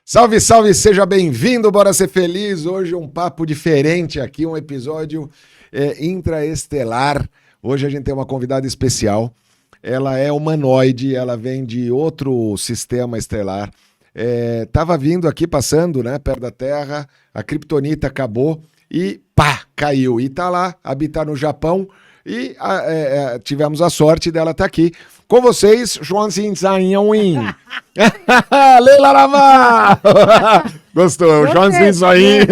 Salve, salve, seja bem-vindo, bora ser feliz. Hoje um papo diferente aqui, um episódio intraestelar. Hoje a gente tem uma convidada especial. Ela é humanoide, ela vem de outro sistema estelar. Tava vindo aqui, passando, né, perto da Terra, a Kryptonita acabou e pá, caiu. E tá lá, habitar no Japão e tivemos a sorte dela estar aqui. Com vocês, Joãozinho Zainhãoim. Leila Navarro! Gostou, Joãozinho Zainhãoim.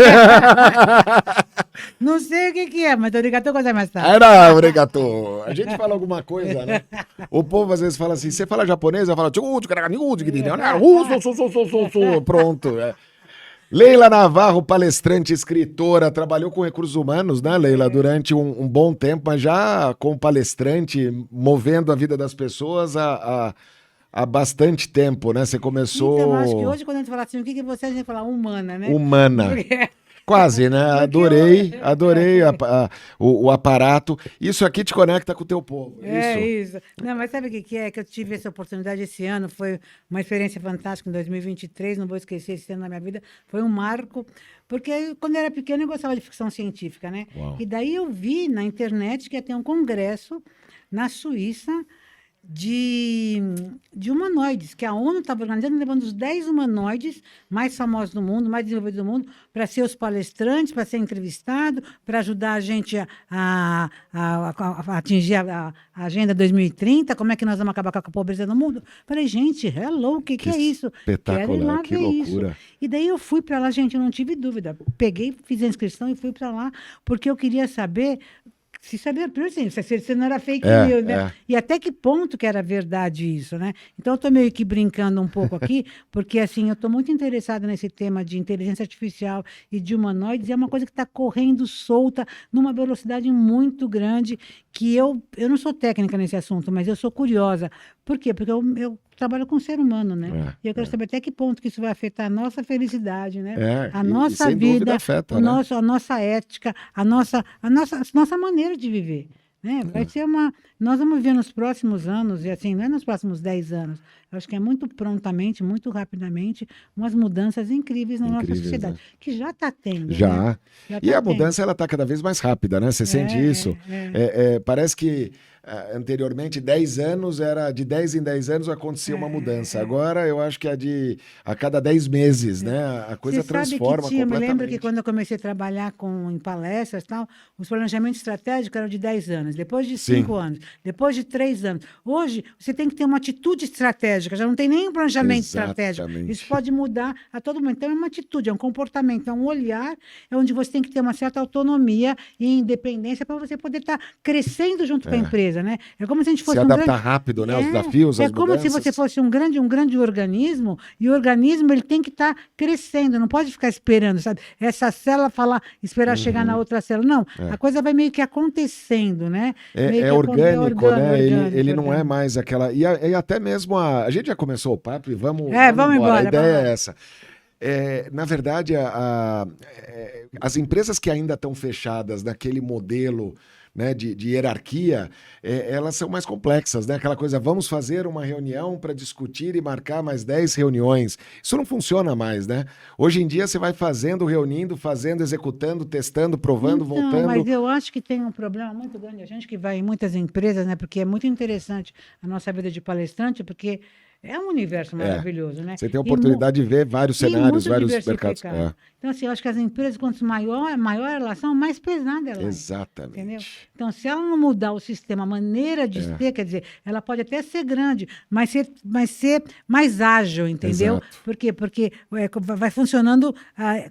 Não sei o que é, mas obrigado coisa mais tarde. Era, obrigado. A gente fala alguma coisa, né? O povo às vezes fala assim, você fala japonês, eu falo pronto. Leila Navarro, palestrante, escritora, trabalhou com recursos humanos, né, Leila, durante um bom tempo, mas já como palestrante, movendo a vida das pessoas há bastante tempo, né? Você começou... Então, eu acho que hoje, quando a gente fala assim, o que você, a gente fala humana, né? Humana. Porque... Quase, né? Adorei o aparato. Isso aqui te conecta com o teu povo. Isso. Não, mas sabe o que é? Que eu tive essa oportunidade esse ano, foi uma experiência fantástica em 2023, não vou esquecer esse ano na minha vida, foi um marco, porque quando eu era pequena eu gostava de ficção científica, né? Uau. E daí eu vi na internet que ia ter um congresso na Suíça de humanoides, que a ONU estava organizando, levando os 10 humanoides mais famosos do mundo, mais desenvolvidos do mundo, para ser os palestrantes, para ser entrevistado, para ajudar a gente a atingir a Agenda 2030, como é que nós vamos acabar com a pobreza no mundo. Falei, gente, hello, o que é isso? Quero ir lá Espetacular, que ver loucura. isso. E daí eu fui para lá, gente, eu não tive dúvida. Peguei, fiz a inscrição e fui para lá, porque eu queria saber... Se sabia, primeiro assim, se não era fake news, né? E até que ponto que era verdade isso, né? Então, eu estou meio que brincando um pouco aqui, porque, assim, eu estou muito interessada nesse tema de inteligência artificial e de humanoides, e é uma coisa que está correndo solta, numa velocidade muito grande, que eu não sou técnica nesse assunto, mas eu sou curiosa. Por quê? Porque eu trabalho com o ser humano, né? E eu quero saber até que ponto que isso vai afetar a nossa felicidade, né? A nossa sem vida, dúvida afeta, né? a nossa ética, a nossa maneira de viver. Né? Vai ser nós vamos ver nos próximos anos, e assim, não é nos próximos 10 anos, eu acho que é muito prontamente, muito rapidamente, umas mudanças incríveis na nossa sociedade, né? que já está tendo. Já. Né? Já E tá a mudança, ela está cada vez mais rápida, né? Você sente isso? Parece que anteriormente, 10 anos, era de 10 em 10 anos acontecia uma mudança. Agora, eu acho que é a cada 10 meses, né? A coisa transforma completamente. Eu me lembro que quando eu comecei a trabalhar em palestras e tal, os planejamentos estratégicos eram de 10 anos, depois de 5 anos, depois de 3 anos. Hoje, você tem que ter uma atitude estratégica, já não tem nem um planejamento estratégico. Isso pode mudar a todo momento. Então, é uma atitude, é um comportamento, é um olhar, é onde você tem que ter uma certa autonomia e independência para você poder estar crescendo junto com a empresa. Né? É como se a gente fosse se adaptar rápido, né, aos desafios, às como mudanças. se você fosse um grande organismo, e o organismo ele tem que estar crescendo, não pode ficar esperando, sabe? Essa célula esperar chegar na outra célula. Não, a coisa vai meio que acontecendo, né? É orgânico, né? Ele não é mais aquela... E até mesmo a gente já começou o papo e vamos embora. A ideia é essa. Na verdade, as empresas que ainda estão fechadas naquele modelo, né, de hierarquia, elas são mais complexas, né? Aquela coisa, vamos fazer uma reunião para discutir e marcar mais 10 reuniões. Isso não funciona mais, né? Hoje em dia você vai reunindo, executando, testando, provando, voltando. Mas eu acho que tem um problema muito grande. A gente que vai em muitas empresas, né? Porque é muito interessante a nossa vida de palestrante, porque é um universo maravilhoso, né? Você tem a oportunidade de ver vários cenários, vários mercados. Então, assim, eu acho que as empresas, quanto maior a relação, mais pesada ela é. Exatamente. Entendeu? Então, se ela não mudar o sistema, a maneira de ser, quer dizer, ela pode até ser grande, mas ser mais ágil, entendeu? Exato. Por quê? Porque vai funcionando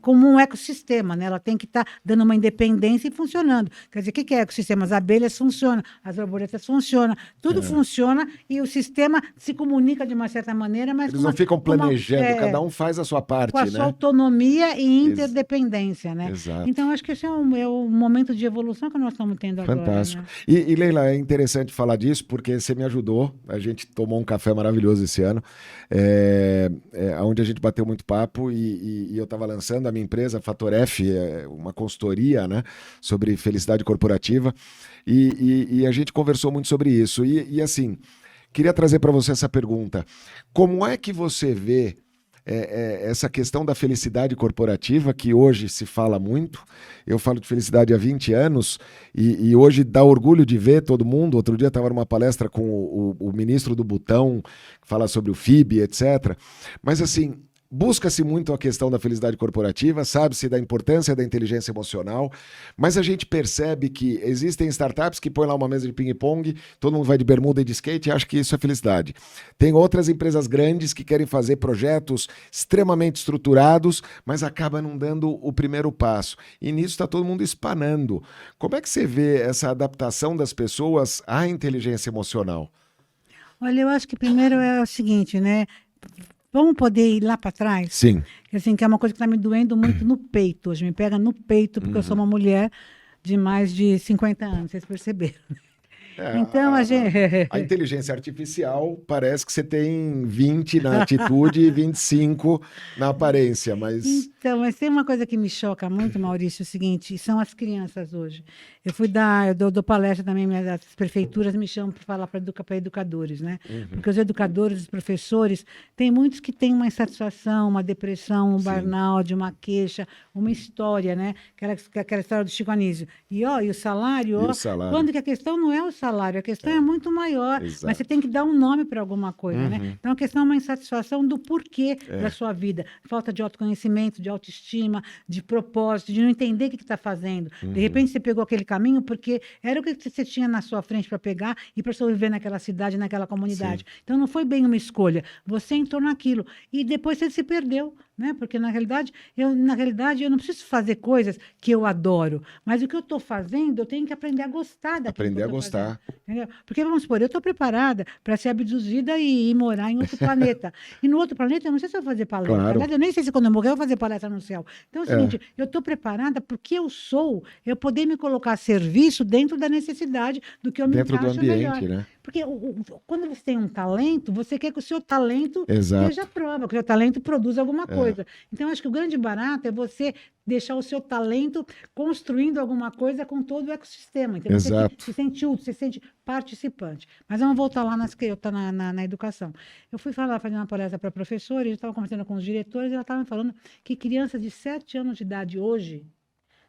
como um ecossistema, né? Ela tem que estar dando uma independência e funcionando. Quer dizer, o que é ecossistema? As abelhas funcionam, as borboletas funcionam, tudo funciona e o sistema se comunica de uma certa maneira, mas... Eles não ficam planejando, cada um faz a sua parte, com a sua autonomia e interdependência, né? Exato. Então, acho que esse é o momento de evolução que nós estamos tendo agora. Fantástico. Né? E Leila, é interessante falar disso, porque você me ajudou, a gente tomou um café maravilhoso esse ano, onde a gente bateu muito papo e eu estava lançando a minha empresa, Fator F, uma consultoria, né, sobre felicidade corporativa, e a gente conversou muito sobre isso. E assim, queria trazer para você essa pergunta. Como é que você vê essa questão da felicidade corporativa, que hoje se fala muito. Eu falo de felicidade há 20 anos e hoje dá orgulho de ver todo mundo. Outro dia estava numa palestra com o ministro do Butão, que fala sobre o FIB, etc. Mas assim, busca-se muito a questão da felicidade corporativa, sabe-se da importância da inteligência emocional, mas a gente percebe que existem startups que põem lá uma mesa de ping-pong, todo mundo vai de bermuda e de skate e acha que isso é felicidade. Tem outras empresas grandes que querem fazer projetos extremamente estruturados, mas acabam não dando o primeiro passo. E nisso está todo mundo espanando. Como é que você vê essa adaptação das pessoas à inteligência emocional? Olha, eu acho que primeiro é o seguinte, né? Vamos poder ir lá para trás? Sim. Assim, que é uma coisa que está me doendo muito no peito hoje. Me pega no peito, porque eu sou uma mulher de mais de 50 anos, vocês perceberam. Então, a inteligência artificial parece que você tem 20 na atitude e 25 na aparência, mas... Então, mas tem uma coisa que me choca muito, Maurício, é o seguinte, são as crianças hoje. Eu dou palestra também, as prefeituras me chamam para falar para educadores, né? Porque os educadores, os professores, tem muitos que têm uma insatisfação, uma depressão, um burnout, uma queixa, uma história, né? Aquela história do Chico Anísio. E o salário, quando que a questão não é o salário, a questão é muito maior, Exato. mas você tem que dar um nome para alguma coisa, né? Então a questão é uma insatisfação do porquê da sua vida, falta de autoconhecimento, de autoestima, de propósito, de não entender o que está fazendo. De repente você pegou aquele caminho porque era o que você tinha na sua frente para pegar e para sobreviver naquela cidade, naquela comunidade. Então não foi bem uma escolha, você entrou naquilo e depois você se perdeu. Né? Porque, na realidade, eu não preciso fazer coisas que eu adoro, mas o que eu estou fazendo, eu tenho que aprender a gostar daquilo. Aprender a gostar. Fazendo, porque, vamos supor, eu estou preparada para ser abduzida e ir morar em outro planeta. E no outro planeta, eu não sei se eu vou fazer palestra. Claro. Aliás, eu nem sei se quando eu morrer eu vou fazer palestra no céu. Então é o seguinte, eu estou preparada porque eu sou, eu poder me colocar a serviço dentro da necessidade do que eu me dentro do ambiente, melhor. né? Porque quando você tem um talento, você quer que o seu talento Exato. seja prova, que o seu talento produza alguma coisa. Então, acho que o grande barato é você deixar o seu talento construindo alguma coisa com todo o ecossistema. Então, você se sente útil, você se sente participante. Mas vamos voltar lá na educação. Eu fui fazer uma palestra para professores, eu estava conversando com os diretores, e ela estava me falando que crianças de 7 anos de idade hoje,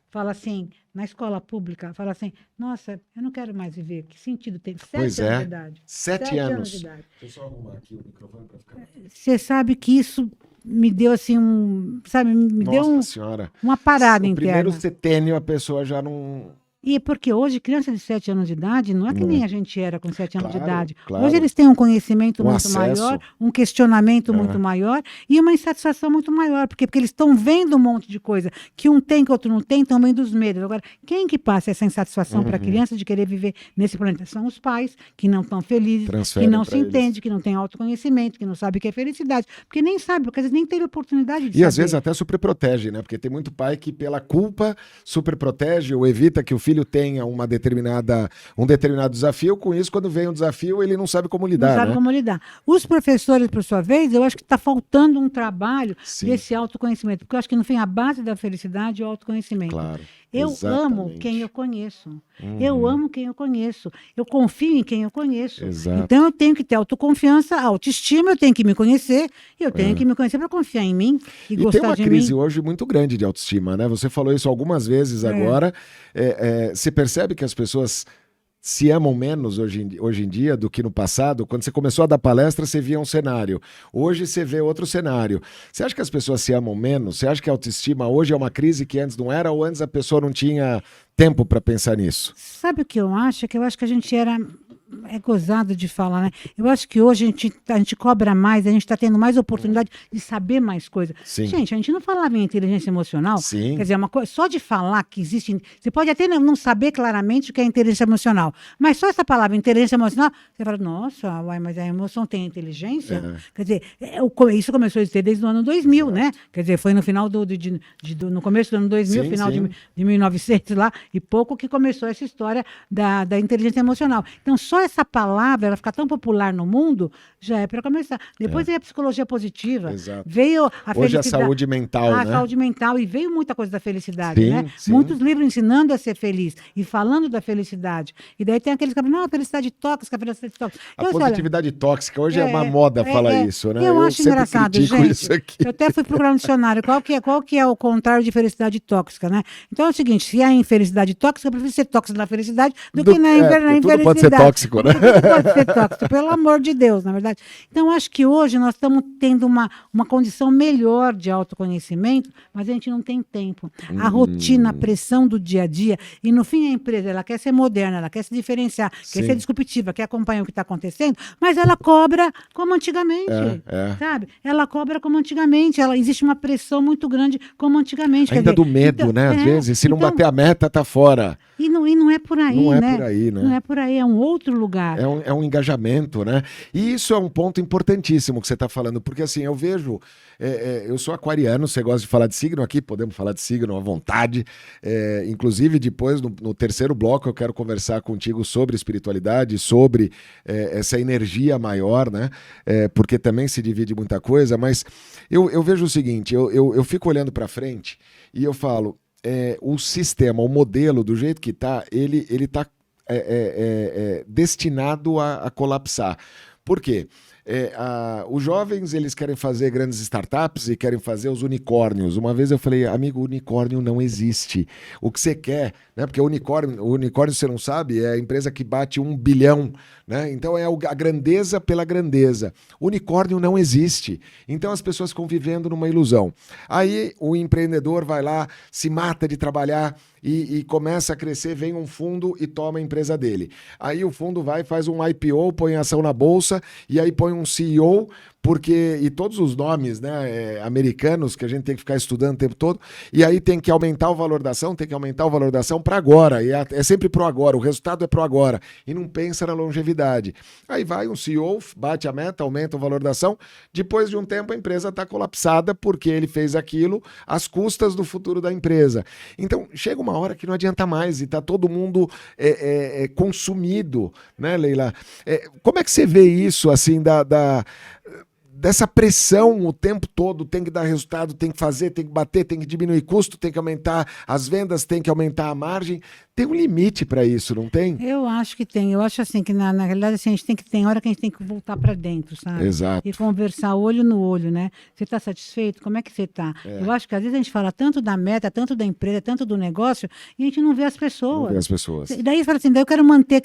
fala assim, na escola pública, fala assim, nossa, eu não quero mais viver. Que sentido tem? 7 anos de idade. 7 anos de idade. Deixa eu só arrumar aqui o microfone para ficar... Você sabe que isso me deu assim deu uma parada interna. Primeiro setênio a pessoa já não... E porque hoje, criança de 7 anos de idade, não é que nem a gente era com 7 anos de idade. Claro. Hoje eles têm um conhecimento muito acesso maior, um questionamento muito maior e uma insatisfação muito maior. Porque eles estão vendo um monte de coisa que um tem, que outro não tem, estão vendo os medos. Agora, quem que passa essa insatisfação para a criança de querer viver nesse planeta? São os pais que não estão felizes, que não se entendem, que não têm autoconhecimento, que não sabem o que é felicidade. Porque nem sabe, porque às vezes nem teve oportunidade de saber. E às vezes até superprotege, né? Porque tem muito pai que pela culpa superprotege ou evita que o filho tenha um determinado desafio, com isso, quando vem um desafio, ele não sabe como lidar. Não sabe como lidar. Os professores, por sua vez, eu acho que está faltando um trabalho desse autoconhecimento, porque eu acho que, no fim, a base da felicidade é o autoconhecimento. Claro. Eu amo quem eu conheço. Eu amo quem eu conheço. Eu confio em quem eu conheço. Exato. Então, eu tenho que ter autoconfiança, autoestima, eu tenho que me conhecer, e eu tenho que me conhecer para confiar em mim e gostar de mim. E tem uma crise hoje muito grande de autoestima, né? Você falou isso algumas vezes agora. Você percebe que as pessoas se amam menos hoje em dia do que no passado? Quando você começou a dar palestra, você via um cenário. Hoje você vê outro cenário. Você acha que as pessoas se amam menos? Você acha que a autoestima hoje é uma crise que antes não era, ou antes a pessoa não tinha tempo para pensar nisso? Sabe o que eu acho? Que eu acho que a gente era... É gozado de falar, né? Eu acho que hoje a gente cobra mais, a gente está tendo mais oportunidade de saber mais coisas. Sim. Gente, a gente não falava em inteligência emocional. Sim. Quer dizer, uma coisa, só de falar que existe... Você pode até não saber claramente o que é inteligência emocional, mas só essa palavra, inteligência emocional, você fala, nossa, mas a emoção tem inteligência? Quer dizer, isso começou a existir desde o ano 2000, né? Quer dizer, foi no final no começo do ano 2000, final de 1900 lá, e pouco que começou essa história da inteligência emocional. Então, só essa palavra, ela ficar tão popular no mundo, já é para começar. Depois veio a psicologia positiva, veio a Hoje a saúde mental, né? A saúde mental, e veio muita coisa da felicidade, sim, né? Sim. Muitos livros ensinando a ser feliz e falando da felicidade. E daí tem aqueles que falam, não, a felicidade tóxica, a felicidade tóxica. A positividade tóxica, hoje é uma moda falar isso, né? Eu acho engraçado, gente. Isso aqui. Eu até fui procurar no dicionário qual que é o contrário de felicidade tóxica, né? Então é o seguinte, se há infelicidade tóxica, eu prefiro ser tóxico na felicidade do que na infelicidade. Tudo pode ser tóxico, né? Tudo pode ser tóxico, pelo amor de Deus, na verdade. Então, acho que hoje nós estamos tendo uma condição melhor de autoconhecimento, mas a gente não tem tempo. A rotina, a pressão do dia a dia, e no fim a empresa, ela quer ser moderna, ela quer se diferenciar, quer ser disruptiva, quer acompanhar o que está acontecendo, mas ela cobra como antigamente, sabe? Ela cobra como antigamente, existe uma pressão muito grande como antigamente. Ainda do medo, então, né? Às vezes, se não bater a meta, tá fora. E não é por aí, não né? É por aí, né? Não é por aí, é um outro lugar. É um engajamento, né? E isso é um ponto importantíssimo que você está falando, porque assim, eu vejo, eu sou aquariano, você gosta de falar de signo aqui, podemos falar de signo à vontade, inclusive depois, no terceiro bloco, eu quero conversar contigo sobre espiritualidade, sobre essa energia maior, né? Porque também se divide muita coisa, mas eu vejo o seguinte, eu fico olhando para frente e eu falo, o sistema, o modelo, do jeito que está, ele está destinado a colapsar. Por quê? Os jovens, eles querem fazer grandes startups e querem fazer os unicórnios. Uma vez eu falei, amigo, unicórnio não existe. O que você quer, né? Porque o unicórnio, você não sabe, é a empresa que bate 1 bilhão, né? Então é a grandeza pela grandeza. Unicórnio não existe. Então as pessoas ficam vivendo numa ilusão. Aí o empreendedor vai lá, se mata de trabalhar e começa a crescer, vem um fundo e toma a empresa dele. Aí o fundo vai, faz um IPO, põe ação na bolsa e aí põe um CEO, e todos os nomes, né, americanos que a gente tem que ficar estudando o tempo todo, e aí tem que aumentar o valor da ação, para agora, e é sempre pro agora, o resultado é pro agora, e não pensa na longevidade. Aí vai um CEO, bate a meta, aumenta o valor da ação, depois de um tempo a empresa está colapsada porque ele fez aquilo às custas do futuro da empresa. Então chega uma hora que não adianta mais e está todo mundo consumido, né, Leila? Como é que você vê isso, assim, dessa pressão o tempo todo, tem que dar resultado, tem que fazer, tem que bater, tem que diminuir custo, tem que aumentar as vendas, tem que aumentar a margem. Tem um limite para isso, não tem? Eu acho que tem. Eu acho assim que, na realidade, assim, tem hora que a gente tem que voltar para dentro, sabe? Exato. E conversar olho no olho, né? Você está satisfeito? Como é que você está? Eu acho que às vezes a gente fala tanto da meta, tanto da empresa, tanto do negócio, e a gente não vê as pessoas. Não vê as pessoas. E daí fala assim, daí eu quero manter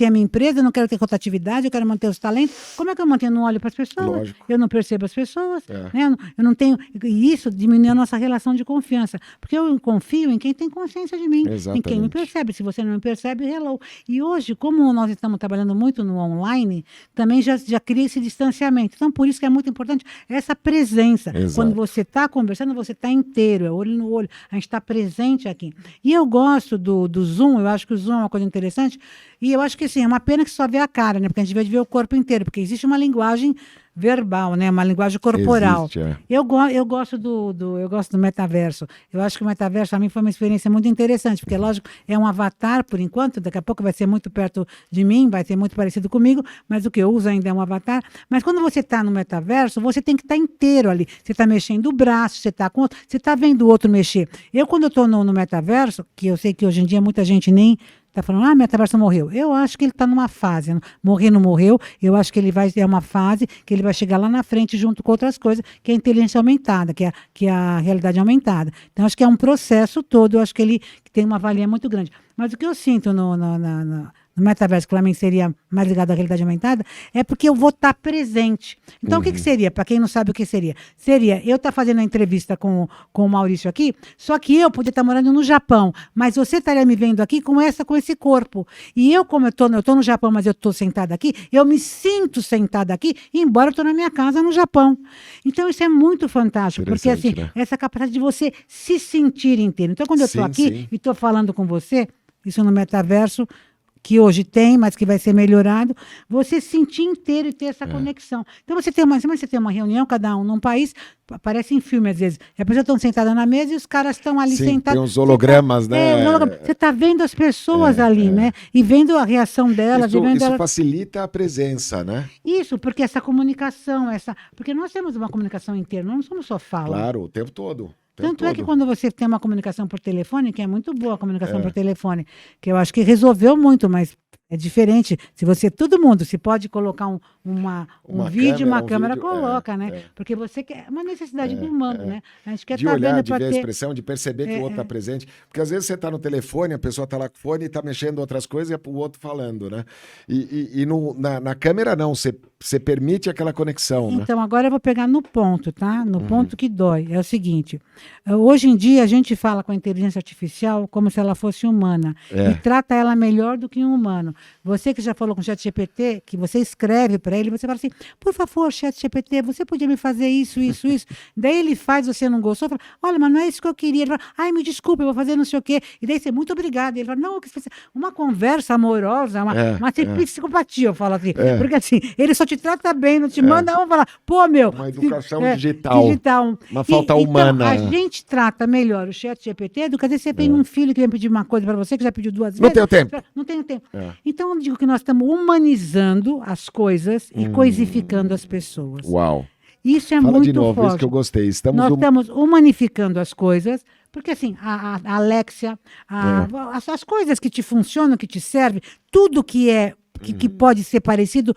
a minha empresa, eu não quero ter rotatividade, eu quero manter os talentos. Como é que eu mantenho? Eu não olho para as pessoas? Lógico. Eu não percebo as pessoas, né? Eu não tenho... E isso diminui a nossa relação de confiança. Porque eu confio em quem tem consciência de mim. Exatamente. Em quem me percebe. Se você não me percebe, hello. E hoje, como nós estamos trabalhando muito no online, também já cria esse distanciamento. Então, por isso que é muito importante essa presença. Exato. Quando você está conversando, você está inteiro, é olho no olho. A gente está presente aqui. E eu gosto do Zoom, eu acho que o Zoom é uma coisa interessante. E eu acho que, assim, é uma pena que só vê a cara, né? Porque a gente vê o corpo inteiro. Porque existe uma linguagem verbal, né? Uma linguagem corporal. Existe, eu gosto do metaverso. Eu acho que o metaverso, para mim, foi uma experiência muito interessante, porque, lógico, é um avatar, por enquanto, daqui a pouco vai ser muito perto de mim, vai ser muito parecido comigo, mas o que eu uso ainda é um avatar. Mas quando você está no metaverso, você tem que estar inteiro ali. Você está mexendo o braço, você está com outro, você está vendo o outro mexer. Quando eu estou no metaverso, que eu sei que hoje em dia muita gente nem está falando, metaverso morreu. Eu acho que ele está numa fase. Morrer não morreu. Eu acho que ele é uma fase que ele vai chegar lá na frente junto com outras coisas, que é a inteligência aumentada, que é a realidade aumentada. Então, acho que é um processo todo. Eu acho que ele tem uma valia muito grande. Mas o que eu sinto no metaverso, que para mim seria mais ligado à realidade aumentada, é porque eu vou estar presente. Então, o que seria? Para quem não sabe o que seria? Seria eu estar fazendo a entrevista com o Maurício aqui, só que eu podia estar morando no Japão, mas você estaria me vendo aqui com esse corpo. E eu, como eu estou no Japão, mas eu estou sentada aqui, eu me sinto sentada aqui, embora eu estou na minha casa no Japão. Então, isso é muito fantástico, porque assim, né? Essa capacidade de você se sentir inteiro. Então, quando eu estou aqui e estou falando com você, isso no metaverso, que hoje tem, mas que vai ser melhorado, você se sentir inteiro e ter essa conexão. Então você tem uma reunião, cada um num país, parece em filme às vezes, e a pessoa está sentada na mesa e os caras estão ali sentados. Tem uns hologramas, né? Você está vendo as pessoas ali, né? E vendo a reação delas. Isso facilita a presença, né? Isso, porque essa comunicação, porque nós temos uma comunicação interna, não somos só fala. Claro, o tempo todo. Tanto é que quando você tem uma comunicação por telefone, que é muito boa a comunicação por telefone, que eu acho que resolveu muito, mas é diferente. Todo mundo, se pode colocar um vídeo, uma câmera, coloca, né? Porque você quer, é uma necessidade do humano, né? A gente quer de olhar, de ver a expressão, de perceber que o outro está presente. Porque às vezes você está no telefone, a pessoa está lá com o fone e está mexendo outras coisas e é o outro falando, né? E na câmera não, você permite aquela conexão, né? Então, agora eu vou pegar no ponto, tá? No ponto que dói. É o seguinte, hoje em dia a gente fala com a inteligência artificial como se ela fosse humana. E trata ela melhor do que um humano. Você que já falou com o ChatGPT, que você escreve para ele, você fala assim, por favor, ChatGPT, você podia me fazer isso, isso, isso. Daí ele faz, você não gostou, fala, olha, mas não é isso que eu queria. Ele fala, ai, me desculpe, eu vou fazer não sei o quê. E daí você, muito obrigada. Ele fala, não, uma conversa amorosa, uma psicopatia, eu falo assim. Porque assim, ele só te trata bem, não te manda, vamos falar, pô, meu. Uma educação digital. Uma falta humana. Então, a gente trata melhor o ChatGPT do que às vezes você tem um filho que vem pedir uma coisa para você, que já pediu 2 vezes. Não tenho tempo. Não tenho tempo. Então, eu digo que nós estamos humanizando as coisas e coisificando as pessoas. Uau. Isso é Fala muito de novo, forte. Isso que eu gostei. Nós estamos humanificando as coisas, porque assim, a Alexia, as coisas que te funcionam, que te servem, tudo que pode ser parecido,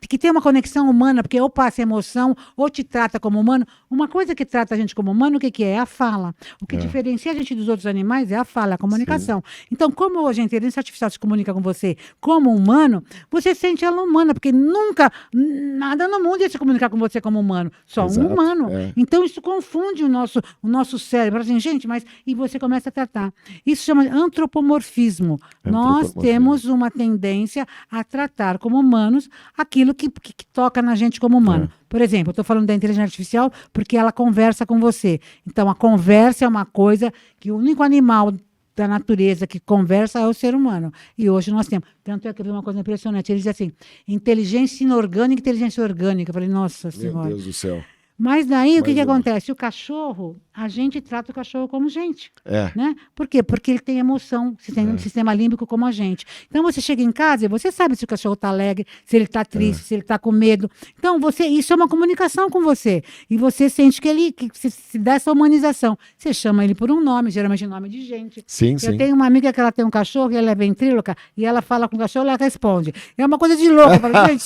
que tem uma conexão humana, porque ou passa emoção, ou te trata como humano. Uma coisa que trata a gente como humano, o que é? É a fala. O que diferencia a gente dos outros animais é a fala, a comunicação. Sim. Então, como hoje a inteligência artificial se comunica com você como humano, você sente ela humana, porque nunca, nada no mundo ia se comunicar com você como humano, só um humano. Então, isso confunde o nosso cérebro. Assim, gente, mas... E você começa a tratar. Isso chama antropomorfismo. Nós temos uma tendência a tratar como humanos aquilo que toca na gente como humano. Por exemplo, eu estou falando da inteligência artificial porque ela conversa com você. Então, a conversa é uma coisa que o único animal da natureza que conversa é o ser humano. E hoje nós temos. Tanto é que eu vi uma coisa impressionante. Ele diz assim, inteligência inorgânica e inteligência orgânica. Eu falei, nossa Senhora. Meu Deus do céu. Mas daí, o que acontece? O cachorro, a gente trata o cachorro como gente. Né? Por quê? Porque ele tem emoção, tem um sistema límbico como a gente. Então, você chega em casa e você sabe se o cachorro está alegre, se ele está triste, se ele está com medo. Então, isso é uma comunicação com você. E você sente que se dá essa humanização. Você chama ele por um nome, geralmente nome de gente. Sim. Eu tenho uma amiga que ela tem um cachorro, e ela é ventríloca, e ela fala com o cachorro, ela responde. É uma coisa de louco. Eu falo, gente,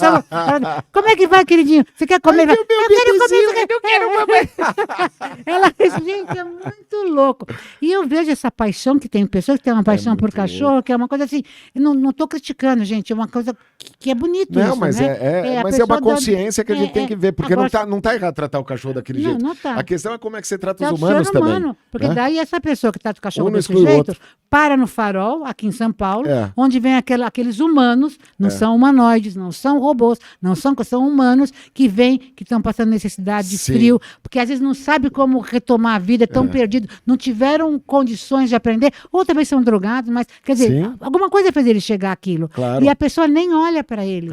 como é que vai, queridinho? Você quer comer? Eu quero comer. Eu quero mamãe. Ela diz, gente, é muito louco. E eu vejo essa paixão que tem pessoas que têm uma paixão por cachorro, louco. Que é uma coisa assim, eu não estou criticando, gente, é uma coisa que é bonito isso, mas né? Mas é uma consciência que a gente tem que ver, porque agora, não tá errado tratar o cachorro daquele jeito. Não tá. A questão é como é que você trata os humanos também. Porque daí essa pessoa que trata o cachorro desse jeito, para no Farol, aqui em São Paulo, onde vem aqueles humanos, não são humanoides, não são robôs, são humanos que vêm, que estão passando necessidade de frio, porque às vezes não sabe como retomar a vida, estão perdidos, não tiveram condições de aprender, ou também são drogados, mas, quer dizer, alguma coisa fez ele chegar àquilo. Claro. E a pessoa nem olha para ele.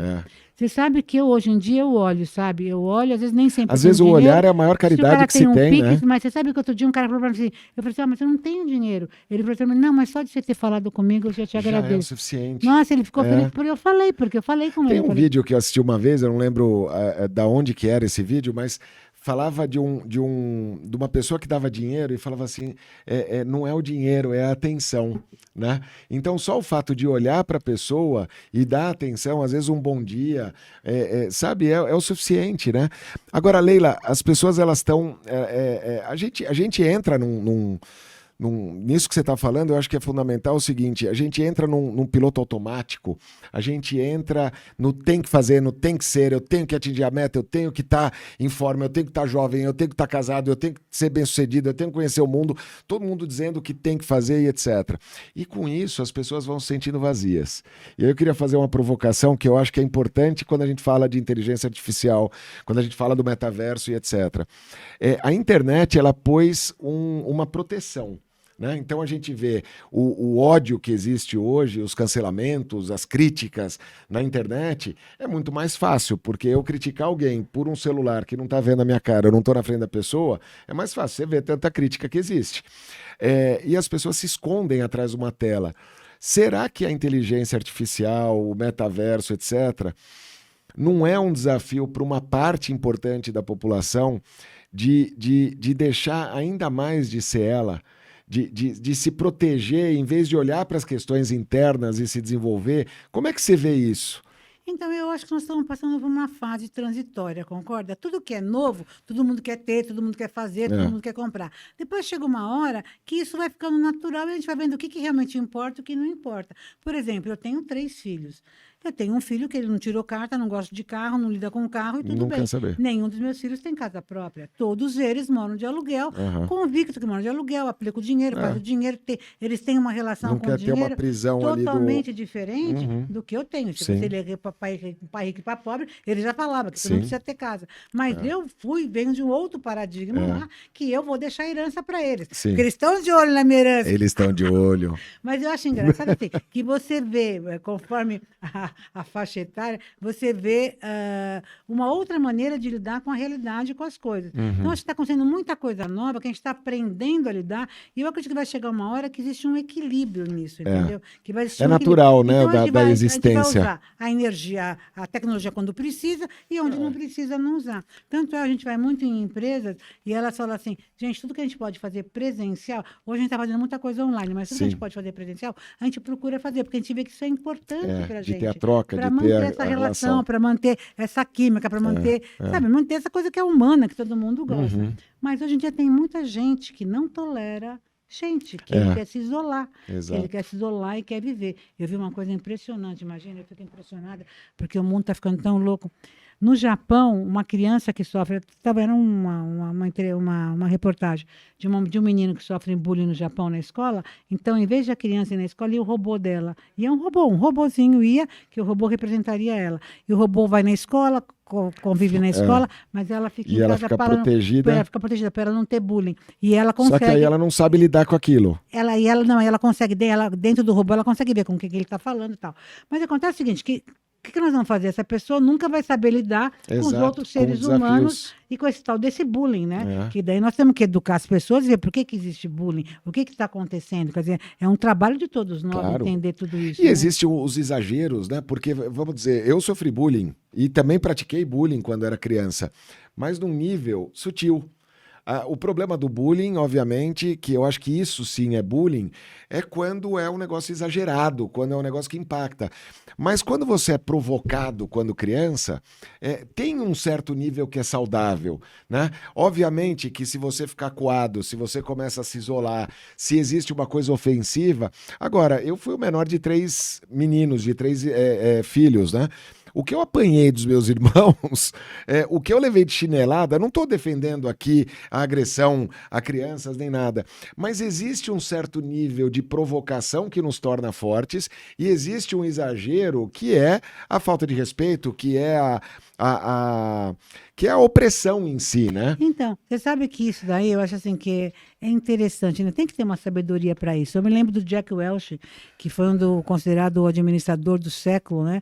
Você sabe que hoje em dia eu olho, sabe? Eu olho, às vezes nem sempre. Às vezes o olhar é a maior caridade que se tem, né? Mas você sabe que outro dia um cara falou para mim assim, eu falei assim, mas eu não tenho dinheiro. Ele falou assim, não, mas só de você ter falado comigo eu já te agradeço. Já é o suficiente. Nossa, ele ficou feliz porque eu falei com ele. Tem um vídeo que eu assisti uma vez, eu não lembro da onde que era esse vídeo, mas falava de uma pessoa que dava dinheiro e falava assim, não é o dinheiro, é a atenção, né? Então, só o fato de olhar para a pessoa e dar atenção, às vezes um bom dia, sabe, é o suficiente, né? Agora, Leila, as pessoas, elas estão... a gente entra nisso que você está falando, eu acho que é fundamental o seguinte, a gente entra num piloto automático, a gente entra no tem que fazer, no tem que ser, eu tenho que atingir a meta, eu tenho que estar em forma, eu tenho que estar jovem, eu tenho que estar casado, eu tenho que ser bem-sucedido, eu tenho que conhecer o mundo, todo mundo dizendo o que tem que fazer e etc. E com isso as pessoas vão se sentindo vazias. E aí eu queria fazer uma provocação que eu acho que é importante quando a gente fala de inteligência artificial, quando a gente fala do metaverso e etc. A internet, ela pôs uma proteção né? Então a gente vê o ódio que existe hoje, os cancelamentos, as críticas na internet, é muito mais fácil, porque eu criticar alguém por um celular que não está vendo a minha cara, eu não estou na frente da pessoa, é mais fácil você ver tanta crítica que existe. E as pessoas se escondem atrás de uma tela. Será que a inteligência artificial, o metaverso, etc., não é um desafio para uma parte importante da população de deixar ainda mais de ser ela, de se proteger, em vez de olhar para as questões internas e se desenvolver? Como é que você vê isso? Então, eu acho que nós estamos passando por uma fase transitória, concorda? Tudo que é novo, todo mundo quer ter, todo mundo quer fazer, todo mundo quer comprar. Depois chega uma hora que isso vai ficando natural e a gente vai vendo o que realmente importa e o que não importa. Por exemplo, eu tenho 3 filhos. Eu tenho um filho que ele não tirou carta, não gosta de carro, não lida com carro e tudo Não bem. quer saber. Nenhum dos meus filhos tem casa própria. Todos eles moram de aluguel, convicto que moram de aluguel, aplica o dinheiro, faz o dinheiro. Eles têm uma relação Não com quer o ter dinheiro uma prisão ali totalmente diferente do que eu tenho. Se Sim. você ler para pai rico e para pobre, ele já falava que você Sim. não precisa ter casa. Mas eu venho de um outro paradigma lá, que eu vou deixar a herança para eles. Sim. Porque eles estão de olho na minha herança. Eles estão de olho. Mas eu acho engraçado assim, que você vê, conforme a faixa etária, você vê uma outra maneira de lidar com a realidade e com as coisas. Então, acho que está acontecendo muita coisa nova, que a gente está aprendendo a lidar, e eu acredito que vai chegar uma hora que existe um equilíbrio nisso, entendeu? Que vai existir natural, né, então, da existência. A gente vai usar a energia, a tecnologia quando precisa, e onde não precisa, não usar. Tanto a gente vai muito em empresas, e elas falam assim, gente, tudo que a gente pode fazer presencial, hoje a gente está fazendo muita coisa online, mas tudo que a gente pode fazer presencial, a gente procura fazer, porque a gente vê que isso é importante para a gente. De ter a troca, para de manter ter essa a relação, para manter essa química, para manter, sabe, manter essa coisa que é humana, que todo mundo gosta. Mas hoje em dia tem muita gente que não tolera gente, que ele quer se isolar. Exato. Ele quer se isolar e quer viver. Eu vi uma coisa impressionante, imagina, eu fico impressionada, porque o mundo está ficando tão louco. No Japão, uma criança que sofre, estava vendo uma reportagem de um menino que sofre bullying no Japão na escola. Então, em vez de a criança ir na escola, ia o robô dela. E é um robozinho ia, que o robô representaria ela. E o robô vai na escola, convive na escola, mas ela fica em casa fica protegida. Ela fica protegida para ela não ter bullying. E ela consegue. Só que aí ela não sabe lidar com aquilo. Ela consegue, dentro do robô, ela consegue ver com o que ele está falando e tal. Mas acontece o seguinte, o que nós vamos fazer? Essa pessoa nunca vai saber lidar com os outros seres humanos e com esse tal desse bullying, né? Que daí nós temos que educar as pessoas e ver por que existe bullying, o que está acontecendo. Quer dizer, é um trabalho de todos nós entender tudo isso. E existem os exageros, né? Porque, vamos dizer, eu sofri bullying e também pratiquei bullying quando era criança, mas num nível sutil. O problema do bullying, obviamente, que eu acho que isso sim é bullying, é quando é um negócio exagerado, quando é um negócio que impacta. Mas quando você é provocado quando criança, tem um certo nível que é saudável, né? Obviamente que se você ficar acuado, se você começa a se isolar, se existe uma coisa ofensiva... Agora, eu fui o menor de 3 meninos, de 3 filhos, né? O que eu apanhei dos meus irmãos, o que eu levei de chinelada, não estou defendendo aqui a agressão a crianças nem nada, mas existe um certo nível de provocação que nos torna fortes e existe um exagero que é a falta de respeito, que é a opressão em si, né? Então, você sabe que isso daí, eu acho assim que é interessante, né? Tem que ter uma sabedoria para isso. Eu me lembro do Jack Welch, que foi considerado o administrador do século, né?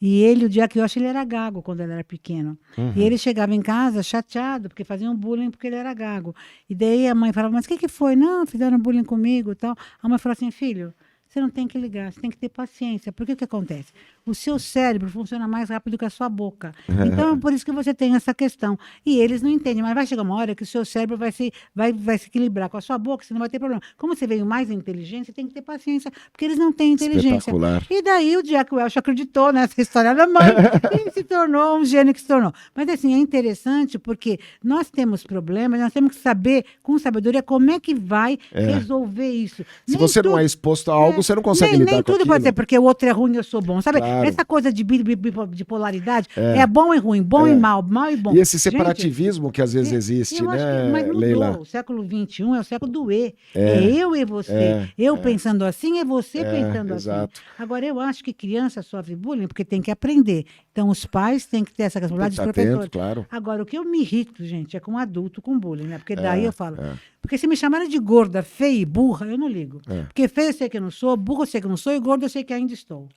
E o Jack Welch, ele era gago quando ele era pequeno. E ele chegava em casa chateado, porque faziam bullying porque ele era gago. E daí a mãe falava, mas o que foi? Não, fizeram bullying comigo e tal. A mãe falou assim, filho, você não tem que ligar, você tem que ter paciência. Porque o que acontece? O seu cérebro funciona mais rápido que a sua boca. Então, é por isso que você tem essa questão. E eles não entendem, mas vai chegar uma hora que o seu cérebro vai se equilibrar com a sua boca, você não vai ter problema. Como você veio mais inteligente, você tem que ter paciência, porque eles não têm inteligência. E daí o Jack Welch acreditou nessa história da mãe e se tornou um gênio que se tornou. Mas assim, é interessante porque nós temos problemas, nós temos que saber, com sabedoria, como é que vai resolver isso. Se você não é exposto a algo, você não consegue lidar com aquilo. Nem tudo pode ser porque o outro é ruim e eu sou bom, sabe? Claro. Essa coisa de polaridade é bom e ruim, bom e mal, mal e bom. E esse separativismo que às vezes existe, né, mas mudou. Leila? O século XXI é o século do é eu e você. Eu pensando assim, é você pensando exato. assim. Agora, eu acho que criança sofre bullying porque tem que aprender. Então, os pais têm que ter essa responsabilidade dos professores. Claro. Agora, o que eu me irrito, gente, é com adulto com bullying, né? Porque daí eu falo... Porque se me chamarem de gorda, feia e burra, eu não ligo. Porque feia eu sei que eu não sou, burra eu sei que eu não sou, e gorda eu sei que ainda estou.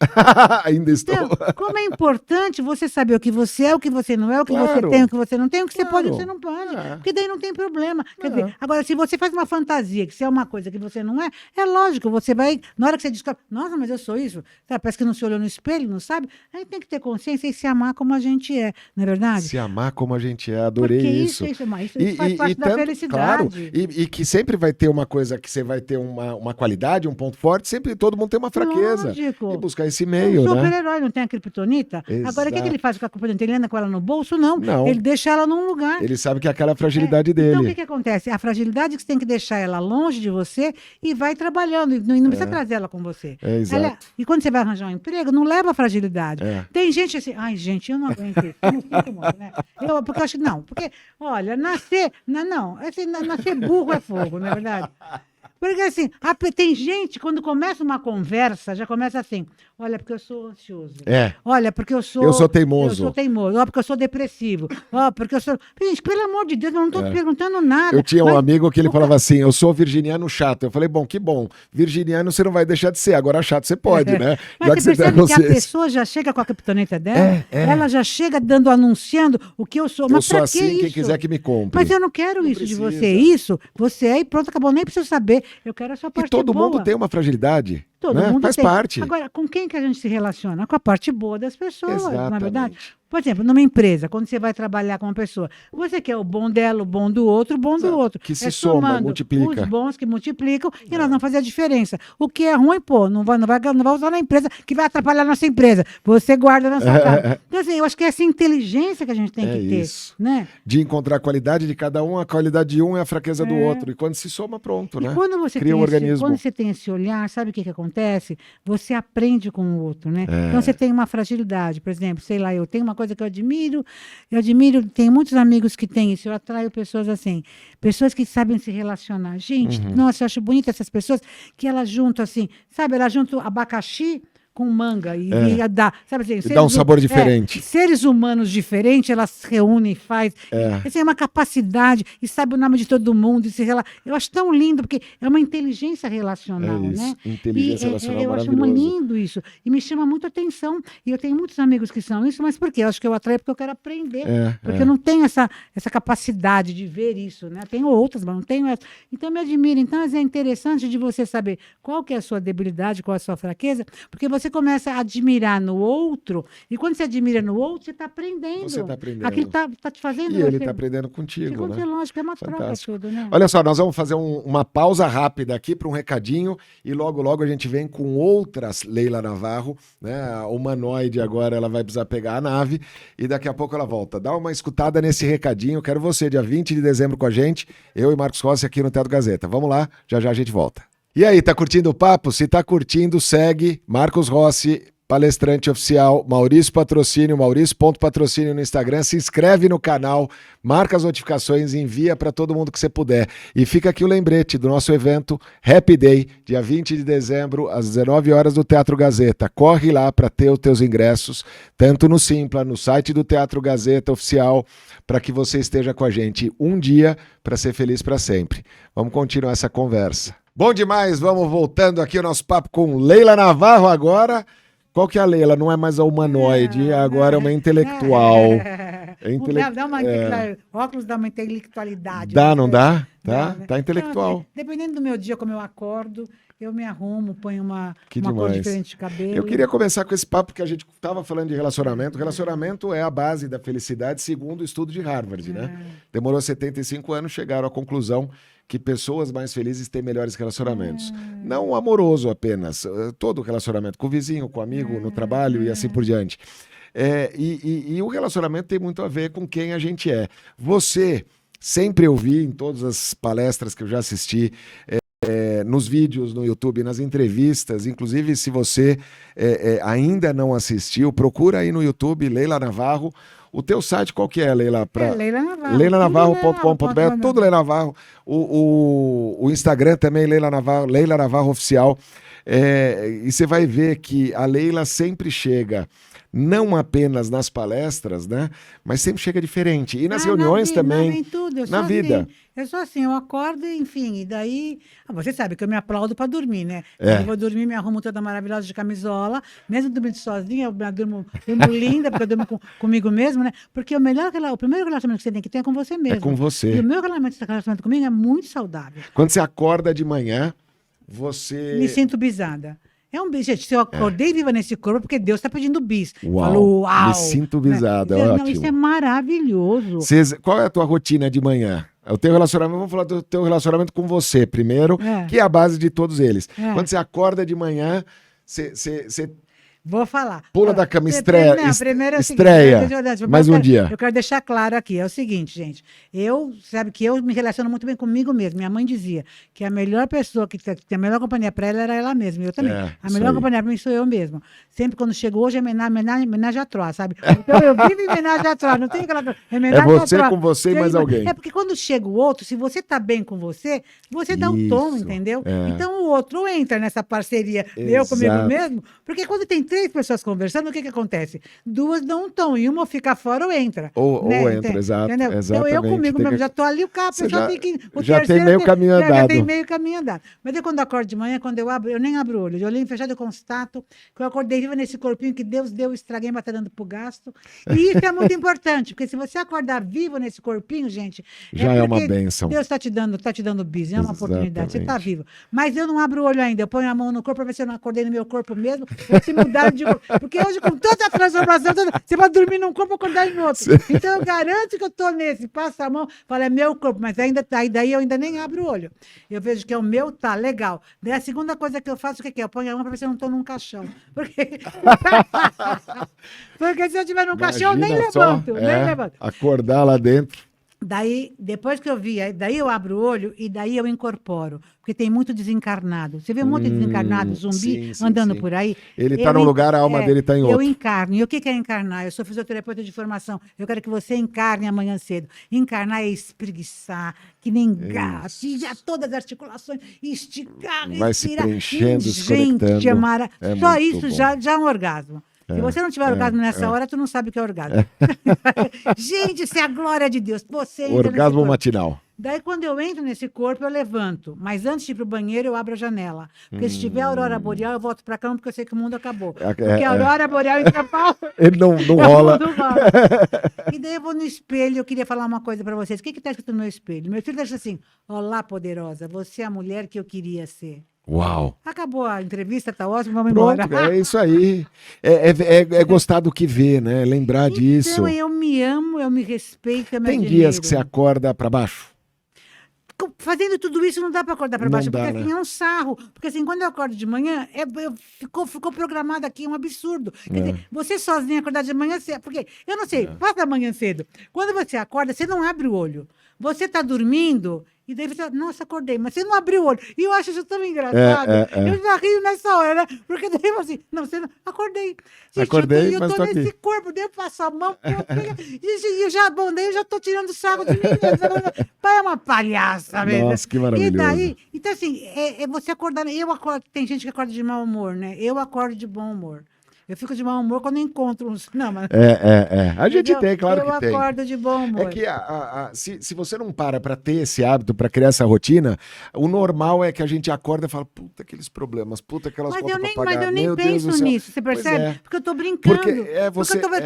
Ainda estou. Então, como é importante você saber o que você é, o que você não é, o que você tem, o que você não tem, o que você pode e o que você não pode. Porque daí não tem problema. Quer dizer, agora, se você faz uma fantasia, que você é uma coisa que você não é, é lógico, você vai, na hora que você descobre, nossa, mas eu sou isso, sabe, parece que não se olhou no espelho, não sabe? Aí tem que ter consciência e se amar como a gente é, não é verdade? Se amar como a gente é, adorei isso. Isso faz parte da felicidade. Claro, e que sempre vai ter uma coisa que você vai ter uma qualidade, um ponto forte, sempre todo mundo tem uma fraqueza. Lógico. E buscar esse meio, né? O super-herói não tem a criptonita? Exato. Agora, o que ele faz com a criptonita? Ele anda com ela no bolso? Não. Ele deixa ela num lugar. Ele sabe que aquela é a fragilidade dele. Então, o que acontece? A fragilidade que você tem que deixar ela longe de você e vai trabalhando. E não precisa trazer ela com você. Exato. E quando você vai arranjar um emprego, não leva a fragilidade. Tem gente assim, ai, gente, eu não aguento isso. Eu não sinto muito, né? Porque eu acho que não. Porque, olha, nascer burro é fogo, não é verdade? Porque assim, tem gente, quando começa uma conversa, já começa assim, olha, porque eu sou ansioso. Olha, porque eu sou teimoso. Eu sou teimoso. Ó, porque eu sou depressivo. Ó, porque eu sou... Gente, pelo amor de Deus, eu não estou perguntando nada. Eu tinha um amigo que ele falava assim, eu sou virginiano chato. Eu falei, bom, que bom. Virginiano você não vai deixar de ser, agora chato você pode, né? Mas você percebe que a pessoa já chega com a criptonita dela, ela já chega anunciando o que eu sou. Mas eu sou assim, quem quiser que me compre. Mas eu não quero isso de você. Isso, você é e pronto, acabou. Nem preciso saber. Eu quero a sua parte boa. E todo mundo tem uma fragilidade. Todo mundo faz parte. Agora, com quem que a gente se relaciona? Com a parte boa das pessoas, não é verdade? Por exemplo, numa empresa, quando você vai trabalhar com uma pessoa, você quer o bom dela, o bom do outro, o bom do outro. Que se soma, multiplica. Os bons que multiplicam e nós vamos fazer a diferença. O que é ruim, não vai usar na empresa, que vai atrapalhar a nossa empresa. Você guarda na sua casa. Então, assim, eu acho que é essa inteligência que a gente tem que ter. Isso. Né? De encontrar a qualidade de cada um, a qualidade de um é a fraqueza do outro. E quando se soma, pronto, né? Quando você cria um organismo. Quando você tem esse olhar, sabe o que acontece? Você aprende com o outro, né? Então você tem uma fragilidade, por exemplo, sei lá, eu tenho uma coisa que eu admiro, tenho muitos amigos que têm isso, eu atraio pessoas assim, pessoas que sabem se relacionar. Gente, nossa, eu acho bonito essas pessoas que elas juntam assim, sabe, elas juntam abacaxi com manga e dá, sabe assim, dá um sabor diferente. Seres humanos diferentes, elas se reúnem e faz. Assim, é uma capacidade e sabe o nome de todo mundo e eu acho tão lindo porque é uma inteligência relacional, né? Inteligência relacional eu acho muito lindo isso e me chama muito atenção e eu tenho muitos amigos que são isso, mas por quê? Eu acho que eu atraio porque eu quero aprender, porque eu não tenho essa capacidade de ver isso, né? Tenho outras, mas não tenho essa. Então me admira. Então é interessante de você saber qual que é a sua debilidade, qual é a sua fraqueza, porque você começa a admirar no outro, e quando você admira no outro, você está aprendendo. Você está aprendendo. Aquilo está te fazendo... E ele está aprendendo contigo, né? Lógico, é uma troca tudo, né? Olha só, nós vamos fazer uma pausa rápida aqui para um recadinho, e logo a gente vem com outras Leila Navarro, né? A humanoide agora, ela vai precisar pegar a nave, e daqui a pouco ela volta. Dá uma escutada nesse recadinho, quero você, dia 20 de dezembro com a gente, eu e Marcos Rossi aqui no Teatro Gazeta. Vamos lá, já a gente volta. E aí, tá curtindo o papo? Se tá curtindo, segue Marcos Rossi, palestrante oficial, Maurício Patrocínio, Maurício.patrocínio no Instagram, se inscreve no canal, marca as notificações e envia para todo mundo que você puder. E fica aqui o lembrete do nosso evento Happy Day, dia 20 de dezembro, às 19 horas do Teatro Gazeta. Corre lá para ter os teus ingressos, tanto no Simpla, no site do Teatro Gazeta Oficial, para que você esteja com a gente um dia para ser feliz para sempre. Vamos continuar essa conversa. Bom demais, vamos voltando aqui o nosso papo com Leila Navarro agora. Qual que é a Leila? Não é mais a humanoide, agora é uma intelectual. Óculos dá uma intelectualidade. Dá, não dá? Tá intelectual. Então, dependendo do meu dia, como eu acordo, eu me arrumo, ponho uma cor diferente de cabelo. Eu queria começar com esse papo, porque a gente estava falando de relacionamento. Relacionamento é a base da felicidade, segundo o estudo de Harvard, né? Demorou 75 anos, chegaram à conclusão que pessoas mais felizes têm melhores relacionamentos. Não amoroso apenas, todo relacionamento, com o vizinho, com o amigo, no trabalho e assim por diante. E o relacionamento tem muito a ver com quem a gente é. Você, sempre eu vi em todas as palestras que eu já assisti, nos vídeos no YouTube, nas entrevistas, inclusive se você ainda não assistiu, procura aí no YouTube, Leila Navarro. O teu site qual que é, Leila? Leila Navarro. leilaNavarro.com.br, tudo Leila Navarro. O Instagram também, Leila Navarro Oficial. E você vai ver que a Leila sempre chega, não apenas nas palestras, né? Mas sempre chega diferente. E nas reuniões também. Em tudo. Na vida. É só assim, eu acordo, enfim, e daí... Você sabe que eu me aplaudo para dormir, né? É. Eu vou dormir, me arrumo toda maravilhosa de camisola, mesmo dormindo sozinha, eu durmo linda, porque eu durmo comigo mesmo, né? Porque o primeiro relacionamento que você tem que ter é com você mesmo. É com você. E o meu relacionamento comigo é muito saudável. Quando você acorda de manhã, Me você... sinto bisada. É um bis, gente. Se eu acordei viva nesse corpo, porque Deus está pedindo bis. Uau, Falou, uau. me sinto bisada, Né? ótimo. Não, isso é maravilhoso. Qual é a tua rotina de manhã? O teu relacionamento, vamos falar do teu relacionamento com você primeiro, que é a base de todos eles. Quando você acorda de manhã, você Vou falar. pula da cama, estreia. Primeiro é o estreia. seguinte, Mais um dia. Eu quero deixar claro aqui, é o seguinte, gente. Sabe que eu me relaciono muito bem comigo mesmo. Minha mãe dizia que a melhor pessoa, que tem a melhor companhia para ela era ela mesma. Eu também. A melhor companhia para mim sou eu mesma. Sempre quando chego hoje é homenagem à Troa, sabe? Então eu vivo em homenagem à Troa. Não tem aquela... É você com você e mais alguém. É porque quando chega o outro, se você tá bem com você, você dá um tom, entendeu? Então o outro entra nessa parceria, eu comigo mesmo, porque quando tem 3 pessoas conversando, o que acontece? 2 dão um tom, e uma fica fora ou entra. Ou entra, exato. Entendeu? Então eu comigo mesmo, já tô ali, o cara, a pessoa tem que... Já tem meio caminho andado. Já tem meio caminho andado. Mas eu quando acordo de manhã, quando eu nem abro o olho, de olhinho fechado, eu constato que eu acordei viva nesse corpinho que Deus deu, estraguei, mas tá dando pro gasto. E isso é muito importante, porque se você acordar vivo nesse corpinho, gente... Já é uma bênção. Deus tá te dando bis, é uma oportunidade, você tá vivo. Mas eu não abro o olho ainda, eu ponho a mão no corpo para ver se eu não acordei no meu corpo mesmo, ou se mudar de... Porque hoje, com tanta transformação, você vai dormir num corpo e acordar em outro. Então, eu garanto que eu tô nesse, passa a mão, fala, é meu corpo, mas ainda tá, e daí eu ainda nem abro o olho. Eu vejo que é o meu, tá, legal. Daí a segunda coisa que eu faço, o que é? Eu ponho a mão para ver se eu não tô num caixão. Porque se eu estiver num caixão, eu nem levanto, nem levanto. Acordar lá dentro. Daí, depois que eu vi, daí eu abro o olho e daí eu incorporo. Porque tem muito desencarnado. Você vê um monte de desencarnado, zumbi, andando por aí. Ele está num lugar, a alma dele está em outro. Eu encarno. E o que é encarnar? Eu sou fisioterapeuta de formação. Eu quero que você encarne amanhã cedo. Encarnar é espreguiçar, que nem gato, já todas as articulações, esticar, vai respirar. se preenchendo, gente, só isso já é um orgasmo. Se você não tiver orgasmo nessa hora, tu não sabe o que é orgasmo. Gente, isso é a glória de Deus. Você orgasmo matinal. Daí, quando eu entro nesse corpo, eu levanto. Mas antes de ir para o banheiro, eu abro a janela. Porque se tiver aurora boreal, eu volto para a cama, porque eu sei que o mundo acabou. Porque a aurora boreal em São Paulo... Ele não rola. E daí eu vou no espelho, eu queria falar uma coisa para vocês. O que está escrito no meu espelho? Meu filho está assim, olá, poderosa, você é a mulher que eu queria ser. Uau! Acabou a entrevista, tá ótimo, vamos embora. É isso aí. É gostar do que vê, né? Lembrar disso. Então, eu me amo, eu me respeito, eu me admiro. Tem dias que você acorda para baixo? Fazendo tudo isso não dá para acordar para baixo, porque né? assim é um sarro. Porque assim, quando eu acordo de manhã, ficou programado aqui, é um absurdo. Quer dizer, você sozinha acordar de manhã, porque eu não sei, passa amanhã cedo. Quando você acorda, você não abre o olho. Você está dormindo... E daí você, nossa, acordei, mas você não abriu o olho. E eu acho isso tão engraçado. Eu já rio nessa hora, né? Porque daí eu assim, não, você não... Acordei. Gente, acordei, eu tô nesse corpo, daí eu passo a mão, e daí eu já tô tirando o saco de mim. Pai, é uma palhaça mesmo. Nossa, que maravilhoso. E daí, então assim, você acordar, tem gente que acorda de mau humor, né? Eu acordo de bom humor. Eu fico de mau humor quando encontro uns... Não, mas... A gente tem, claro que tem. Eu acordo de bom humor. É que se você não para ter esse hábito, para criar essa rotina, o normal é que a gente acorda e fala, puta, aqueles problemas, puta, aquelas contas para pagar. Mas eu nem penso nisso, você percebe? Porque eu tô brincando. Porque eu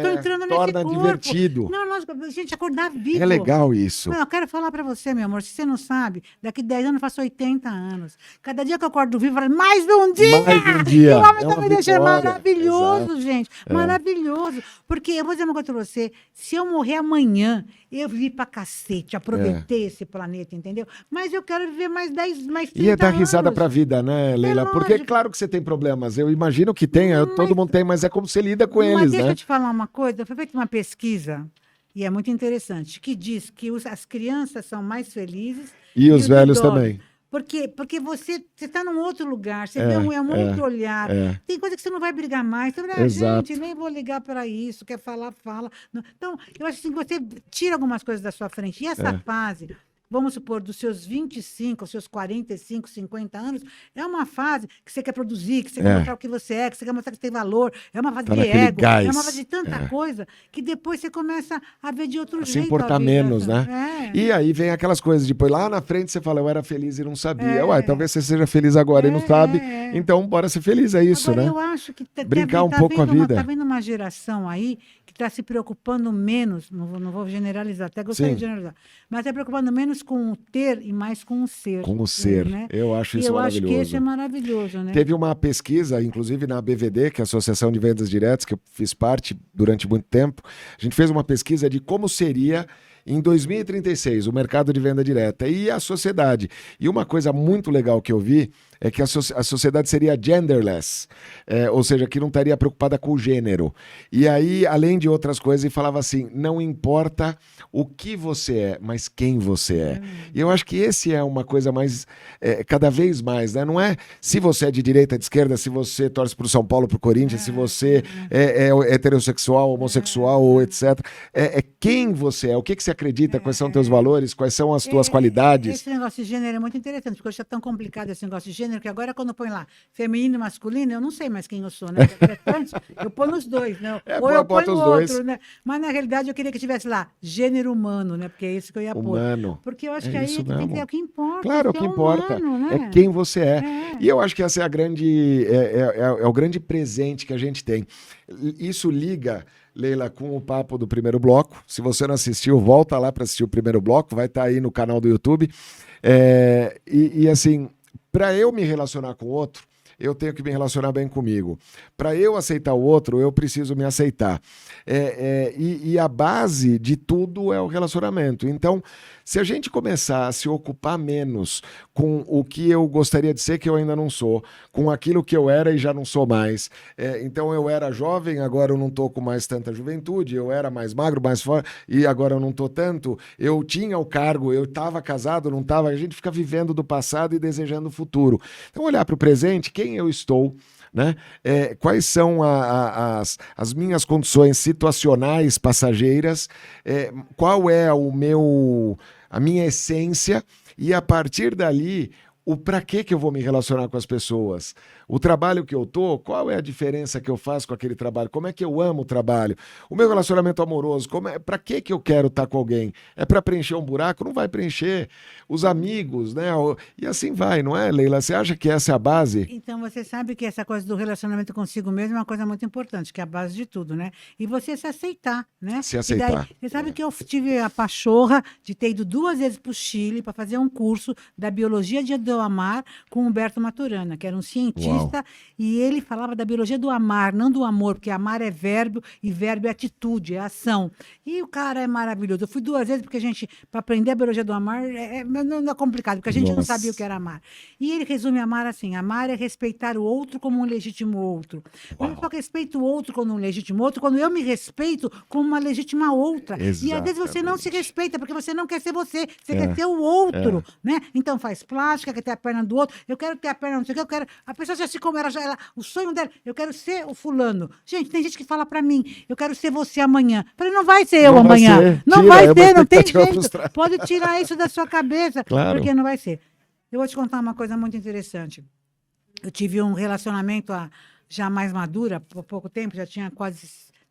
tô entrando nesse corpo. Torna divertido. Não, lógico, gente, acordar vivo. É legal isso. Não, eu quero falar para você, meu amor, se você não sabe, daqui 10 anos eu faço 80 anos. Cada dia que eu acordo vivo, eu falo, mais um dia! Mais um dia! O homem tá me deixando maravilhoso. Exato. Gente, maravilhoso. Porque eu vou dizer uma coisa pra você: se eu morrer amanhã, eu vivi pra cacete, aproveitei esse planeta, entendeu? Mas eu quero viver mais 10, mais 30 Ia dar anos. risada pra vida, né, Leila? Porque claro que você tem problemas. Eu imagino que tenha, todo mundo tem, mas é como você lida com eles, né? Deixa eu te falar uma coisa. Foi feita uma pesquisa, e é muito interessante, que diz que as crianças são mais felizes. E os velhos também. Porque você está num outro lugar, você vê um outro olhar. Tem coisa que você não vai brigar mais. Você fala, gente, nem vou ligar para isso, quer falar, fala. Então, eu acho assim, que você tira algumas coisas da sua frente. E essa fase, vamos supor, dos seus 25 aos seus 45, 50 anos, é uma fase que você quer produzir, que você quer mostrar o que você é, que você quer mostrar que você tem valor, é uma fase de ego, gás. é uma fase de tanta coisa, que depois você começa a ver de outro jeito. Se importar menos, né? E aí vem aquelas coisas, depois lá na frente você fala, eu era feliz e não sabia. Uai, talvez você seja feliz agora e não sabe, então bora ser feliz, é isso, agora, né? Eu acho que brincar um pouco com a vida. Tá vendo uma geração aí que está se preocupando menos, não vou generalizar, até gostaria de generalizar, mas está preocupando menos com o ter e mais com o ser. Com o ser, né? Eu acho isso maravilhoso. Eu acho que isso é maravilhoso, né? Teve uma pesquisa, inclusive na BVD, que é a Associação de Vendas Diretas, que eu fiz parte durante muito tempo, a gente fez uma pesquisa de como seria em 2036 o mercado de venda direta e a sociedade. E uma coisa muito legal que eu vi é que a sociedade seria genderless, ou seja, que não estaria preocupada com o gênero. E aí, além de outras coisas, ele falava assim, não importa o que você é, mas quem você é. E eu acho que esse é uma coisa mais, cada vez mais, né? Não é se você é de direita, de esquerda, se você torce para o São Paulo, para o Corinthians, se você é heterossexual, homossexual, ou etc. É quem você é, o que você acredita, quais são os teus valores, quais são as tuas qualidades. Esse negócio de gênero é muito interessante, porque hoje é tão complicado esse negócio de gênero, que agora quando põe lá feminino e masculino, eu não sei mais quem eu sou, né? Eu ponho os dois, né? Ou eu ponho o outro, né? Mas na realidade eu queria que tivesse lá gênero humano, né? Porque é isso que eu ia pôr. Humano. Porque eu acho que aí tem que ter o que importa. Claro, o que importa humano, né? é quem você é. E eu acho que essa é a grande, é o grande presente que a gente tem. Isso liga, Leila, com o papo do primeiro bloco. Se você não assistiu, volta lá para assistir o primeiro bloco, vai estar aí no canal do YouTube. E assim, para eu me relacionar com o outro, eu tenho que me relacionar bem comigo. Para eu aceitar o outro, eu preciso me aceitar. E a base de tudo é o relacionamento. Então, se a gente começar a se ocupar menos com o que eu gostaria de ser, que eu ainda não sou, com aquilo que eu era e já não sou mais. Então, eu era jovem, agora eu não estou com mais tanta juventude, eu era mais magro, mais forte, e agora eu não estou tanto. Eu tinha o cargo, eu estava casado, não estava. A gente fica vivendo do passado e desejando o futuro. Então, olhar para o presente, quem eu estou, né? Quais são as minhas condições situacionais, passageiras, qual é a minha essência, e a partir dali, o para que eu vou me relacionar com as pessoas. O trabalho que eu tô, qual é a diferença que eu faço com aquele trabalho? Como é que eu amo o trabalho? O meu relacionamento amoroso, para que eu quero estar com alguém? É para preencher um buraco? Não vai preencher. Os amigos, né? E assim vai, não é, Leila? Você acha que essa é a base? Então, você sabe que essa coisa do relacionamento consigo mesmo é uma coisa muito importante, que é a base de tudo, né? E você se aceitar, né? Se aceitar. E daí, você sabe que eu tive a pachorra de ter ido 2 vezes para o Chile para fazer um curso da biologia do amar com Humberto Maturana, que era um cientista. Uau. E ele falava da biologia do amar, não do amor, porque amar é verbo e verbo é atitude, é ação. E o cara é maravilhoso. Eu fui 2 vezes porque para aprender a biologia do amar não é complicado, porque a gente não sabia o que era amar. E ele resume amar assim: amar é respeitar o outro como um legítimo outro. Uau. Eu só respeito o outro como um legítimo outro quando eu me respeito como uma legítima outra. Exatamente. E às vezes você não se respeita porque você não quer ser você quer ser o outro, né? Então faz plástica, quer ter a perna do outro, eu quero ter a perna, não sei o que, eu quero. A pessoa já se como ela, o sonho dela, eu quero ser o fulano. Gente, tem gente que fala pra mim, eu quero ser você amanhã. Eu falei, não vai ser eu amanhã. Não vai ser, não tem jeito. Pode tirar isso da sua cabeça, claro. Porque não vai ser. Eu vou te contar uma coisa muito interessante. Eu tive um relacionamento já mais madura, por pouco tempo, já tinha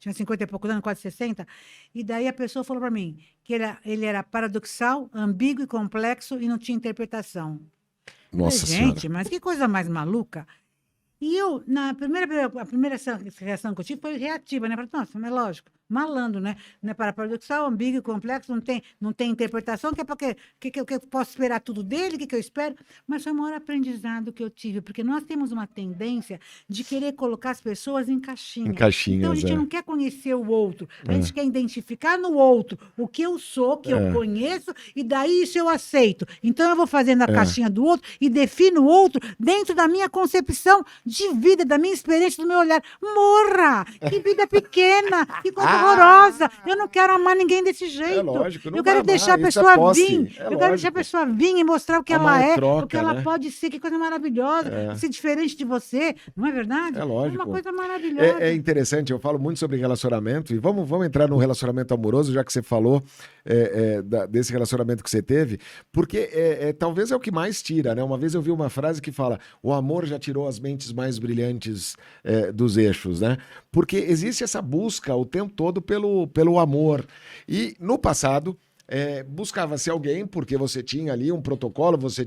50 e poucos anos, quase 60, e daí a pessoa falou para mim que ele era paradoxal, ambíguo e complexo e não tinha interpretação. Nossa falei, gente, mas que coisa mais maluca. E eu, a primeira reação que eu tive foi reativa, né? Falei, nossa, mas lógico, malandro, né? Não é paradoxal, ambíguo, complexo, não tem interpretação, que é porque que eu posso esperar tudo dele, que eu espero. Mas foi o maior aprendizado que eu tive, porque nós temos uma tendência de querer colocar as pessoas em caixinha. Em caixinhas, então a gente não quer conhecer o outro, a gente quer identificar no outro o que eu sou, que eu conheço, e daí isso eu aceito. Então eu vou fazendo a caixinha do outro e defino o outro dentro da minha concepção de vida, da minha experiência, do meu olhar. Morra! Que vida pequena! Que coisa horrorosa! Eu não quero amar ninguém desse jeito. É lógico, não eu quero vai deixar amar, a pessoa vir. eu quero lógico. deixar a pessoa vir e mostrar o que ela Amar é, troca, o que ela né? pode ser, que coisa maravilhosa. Ser diferente de você, não é verdade? É lógico. É uma coisa maravilhosa. É interessante, eu falo muito sobre relacionamento, e vamos entrar no relacionamento amoroso, já que você falou desse relacionamento que você teve, porque talvez é o que mais tira, né? Uma vez eu vi uma frase que fala: o amor já tirou as mentes mais brilhantes dos eixos, né? Porque existe essa busca o tempo todo pelo amor. E no passado, buscava-se alguém porque você tinha ali um protocolo, você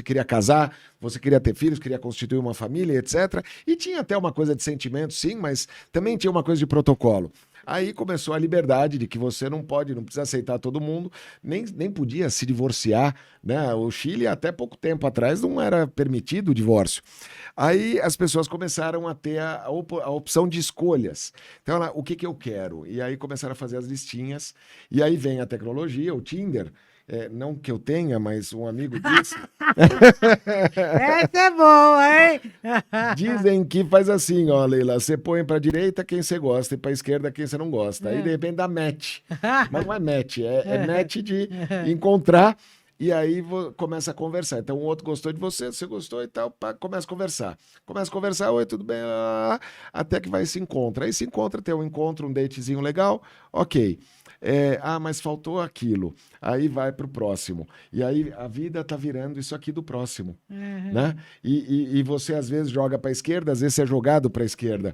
queria casar, você queria ter filhos, queria constituir uma família, etc. E tinha até uma coisa de sentimento, sim, mas também tinha uma coisa de protocolo. Aí começou a liberdade de que você não precisa aceitar todo mundo, nem podia se divorciar, né? O Chile, até pouco tempo atrás, não era permitido o divórcio. Aí as pessoas começaram a ter a opção de escolhas. Então, o que eu quero? E aí começaram a fazer as listinhas, e aí vem a tecnologia, o Tinder. Não que eu tenha, mas um amigo disse. Essa é boa, hein? Dizem que faz assim, ó, Leila. Você põe pra direita quem você gosta e pra esquerda quem você não gosta. Aí, de repente, dá match. Mas não é match, é match de encontrar e aí começa a conversar. Então, o outro gostou de você, você gostou e tal, começa a conversar. Oi, tudo bem? Até que vai se encontra. Aí se encontra, tem um encontro, um datezinho legal, ok. Mas faltou aquilo. Aí vai pro próximo. E aí a vida tá virando isso aqui do próximo. Né? E você às vezes joga pra esquerda, às vezes você é jogado pra esquerda.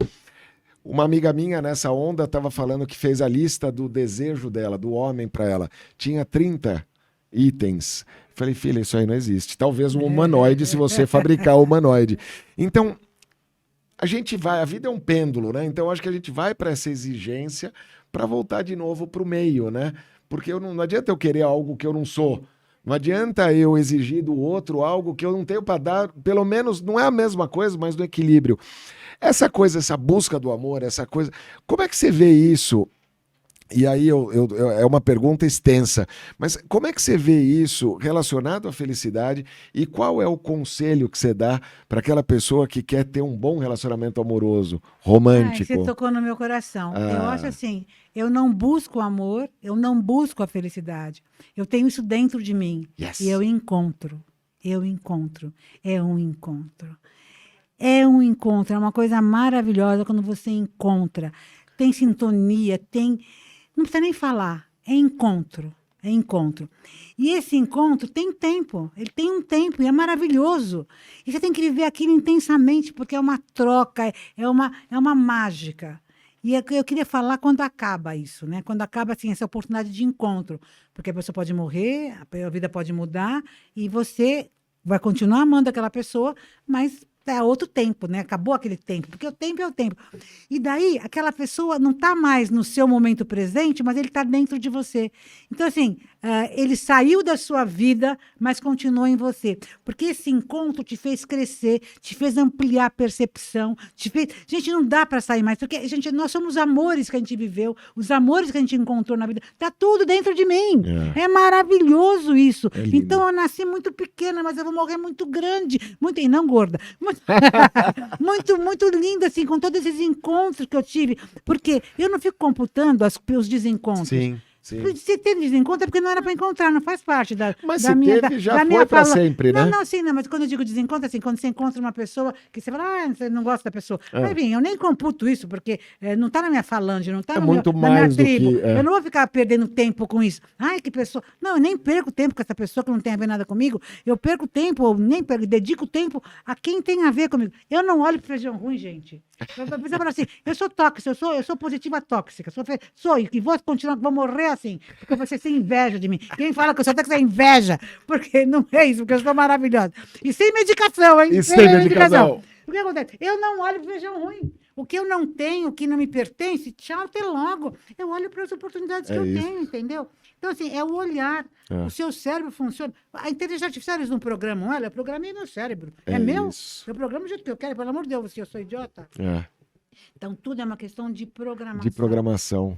Uma amiga minha nessa onda estava falando que fez a lista do desejo dela, do homem para ela. Tinha 30 itens. Falei, filha, isso aí não existe. Talvez um humanoide, se você fabricar o humanoide. Então, a vida é um pêndulo, né? Então, acho que a gente vai para essa exigência para voltar de novo para o meio, né? Porque não adianta eu querer algo que eu não sou. Não adianta eu exigir do outro algo que eu não tenho para dar, pelo menos não é a mesma coisa, mas no equilíbrio. Essa coisa, essa busca do amor, essa coisa... Como é que você vê isso? E aí é uma pergunta extensa, mas como é que você vê isso relacionado à felicidade e qual é o conselho que você dá para aquela pessoa que quer ter um bom relacionamento amoroso, romântico? Você tocou no meu coração. Eu acho assim, eu não busco amor, eu não busco a felicidade. Eu tenho isso dentro de mim. Yes. E eu encontro. É um encontro. É um encontro, é uma coisa maravilhosa quando você encontra. Tem sintonia, não precisa nem falar, é encontro. E esse encontro tem tempo, ele tem um tempo e é maravilhoso. E você tem que viver aquilo intensamente, porque é uma troca, é uma mágica. E eu queria falar quando acaba isso, né? Quando acaba assim, essa oportunidade de encontro. Porque a pessoa pode morrer, a vida pode mudar, e você vai continuar amando aquela pessoa, mas é outro tempo, né? Acabou aquele tempo, porque o tempo é o tempo. E daí, aquela pessoa não está mais no seu momento presente, mas ele está dentro de você. Então, assim, ele saiu da sua vida, mas continuou em você. Porque esse encontro te fez crescer, te fez ampliar a percepção, Gente, não dá para sair mais, porque, gente, nós somos amores que a gente viveu, os amores que a gente encontrou na vida, tá tudo dentro de mim. É maravilhoso isso. Então, eu nasci muito pequena, mas eu vou morrer muito grande, e não gorda. Muito linda, assim, com todos esses encontros que eu tive. Porque eu não fico computando os desencontros. Sim. Se teve desencontro é porque não era para encontrar, não faz parte mas da se minha... teve, já foi para sempre, né? Não, mas quando eu digo desencontro, assim, quando você encontra uma pessoa que você fala, você não gosta da pessoa. Mas, bem, eu nem computo isso, porque não está na minha falange, não está na minha tribo. Eu não vou ficar perdendo tempo com isso. Ai, que pessoa... Não, eu nem perco tempo com essa pessoa que não tem a ver nada comigo. Eu perco tempo, ou nem perco, dedico tempo a quem tem a ver comigo. Eu não olho para feijão ruim, gente. Você fala assim, eu sou tóxica, eu sou positiva tóxica, e vou continuar, vou morrer assim, porque você tem inveja de mim. Quem fala que eu sou tóxica é inveja, porque não é isso, porque eu sou maravilhosa. E sem medicação, hein? E sem medicação. O que acontece? Eu não olho para feijão ruim. O que eu não tenho, o que não me pertence, tchau, até logo. Eu olho para as oportunidades que eu tenho, entendeu? Então, assim, é o olhar. O seu cérebro funciona. A inteligência artificial, eles não programam ela, eu programei meu cérebro. É meu? Eu programo do jeito que eu quero, pelo amor de Deus, eu sou idiota. Então, tudo é uma questão de programação. De programação.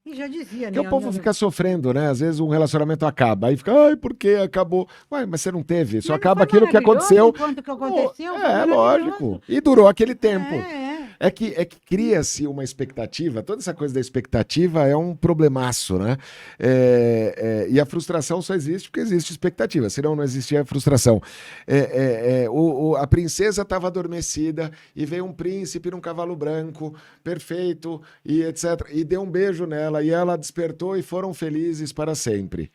E já dizia, Porque o povo fica sofrendo, né? Às vezes um relacionamento acaba, aí fica, ai, por que acabou? Ué, mas você não teve, só acaba aquilo que aconteceu. Enquanto que aconteceu, lógico. E durou aquele tempo. É que cria-se uma expectativa, toda essa coisa da expectativa é um problemaço, né? E a frustração só existe porque existe expectativa, senão não existia frustração. A princesa estava adormecida e veio um príncipe num cavalo branco, perfeito, e etc. E deu um beijo nela, e ela despertou e foram felizes para sempre.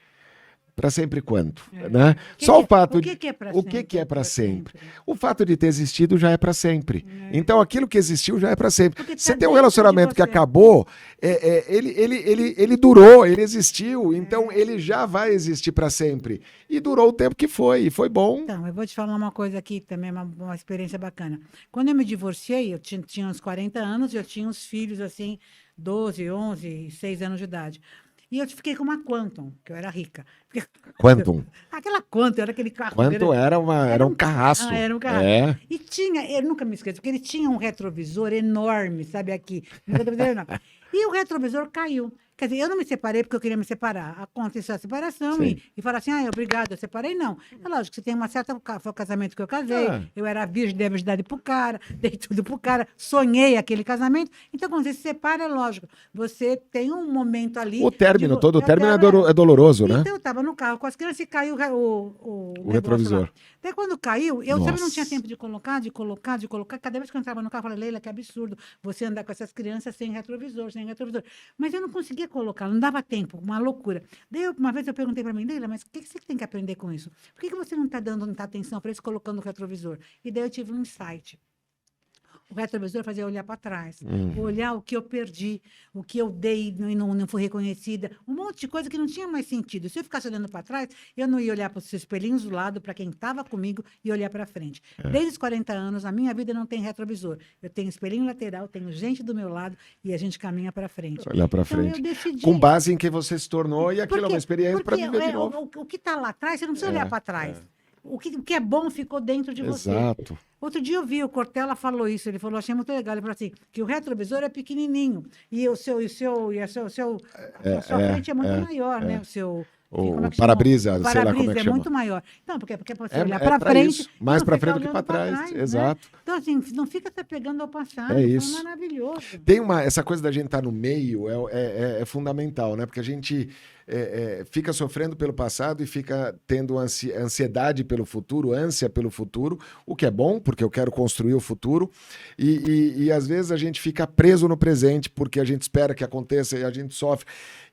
Para sempre quanto? Né? Só o fato de... O que é para sempre? O fato de ter existido já é para sempre. Então aquilo que existiu já é para sempre. Você tem um relacionamento que acabou, ele durou, ele existiu, então ele já vai existir para sempre. E durou o tempo que foi, e foi bom. Então, eu vou te falar uma coisa aqui também, uma experiência bacana. Quando eu me divorciei, eu tinha uns 40 anos, eu tinha uns filhos assim, 12, 11, 6 anos de idade. E eu fiquei com uma Quantum, que eu era rica. Quantum? Aquela Quantum, era aquele carro. Quantum era um carrasco. Era um carrasco. E tinha, eu nunca me esqueço, porque ele tinha um retrovisor enorme, sabe, aqui. E o retrovisor caiu. Quer dizer, eu não me separei porque eu queria me separar. Aconteceu a separação e falar assim, obrigado, eu separei, não. É lógico que você tem uma certa... Foi o casamento que eu casei, eu era virgem, dei a virgindade pro cara, dei tudo pro cara, sonhei aquele casamento. Então, quando você se separa, é lógico, você tem um momento ali... O término é doloroso, né? Então, eu estava no carro com as crianças e caiu o retrovisor. Lá. Daí, quando caiu, eu sempre não tinha tempo de colocar. Cada vez que eu entrava no carro, eu falei, Leila, que absurdo você andar com essas crianças sem retrovisor. Mas eu não conseguia colocar, não dava tempo, uma loucura. Daí, uma vez eu perguntei para mim, Leila, mas o que você tem que aprender com isso? Por que você não está dando muita atenção para isso, colocando o retrovisor? E daí eu tive um insight. O retrovisor fazia olhar para trás, olhar o que eu perdi, o que eu dei e não fui reconhecida, um monte de coisa que não tinha mais sentido. Se eu ficasse olhando para trás, eu não ia olhar para os seus espelhinhos do lado, para quem estava comigo, e olhar para frente. Desde os 40 anos, a minha vida não tem retrovisor. Eu tenho espelhinho lateral, tenho gente do meu lado e a gente caminha para frente. Olhar para frente. Eu decidi... Com base em quem você se tornou e aquilo é uma experiência para viver de novo. O que está lá atrás, você não precisa olhar para trás. O que é bom ficou dentro de você. Exato. Outro dia eu vi, o Cortella falou isso, ele falou, achei muito legal, ele falou assim, que o retrovisor é pequenininho e a sua frente é muito maior, né? O para-brisa, sei lá como é que chama. Muito maior. Não, porque você olhar para frente... Isso. Mais para frente do que para trás. Exato. Né? Então, assim, não fica se apegando ao passado. É isso. É maravilhoso. Tem essa coisa da gente estar no meio é fundamental, né? Porque a gente fica sofrendo pelo passado e fica tendo ansiedade pelo futuro, ânsia pelo futuro, o que é bom, porque eu quero construir o futuro. E às vezes a gente fica preso no presente, porque a gente espera que aconteça e a gente sofre.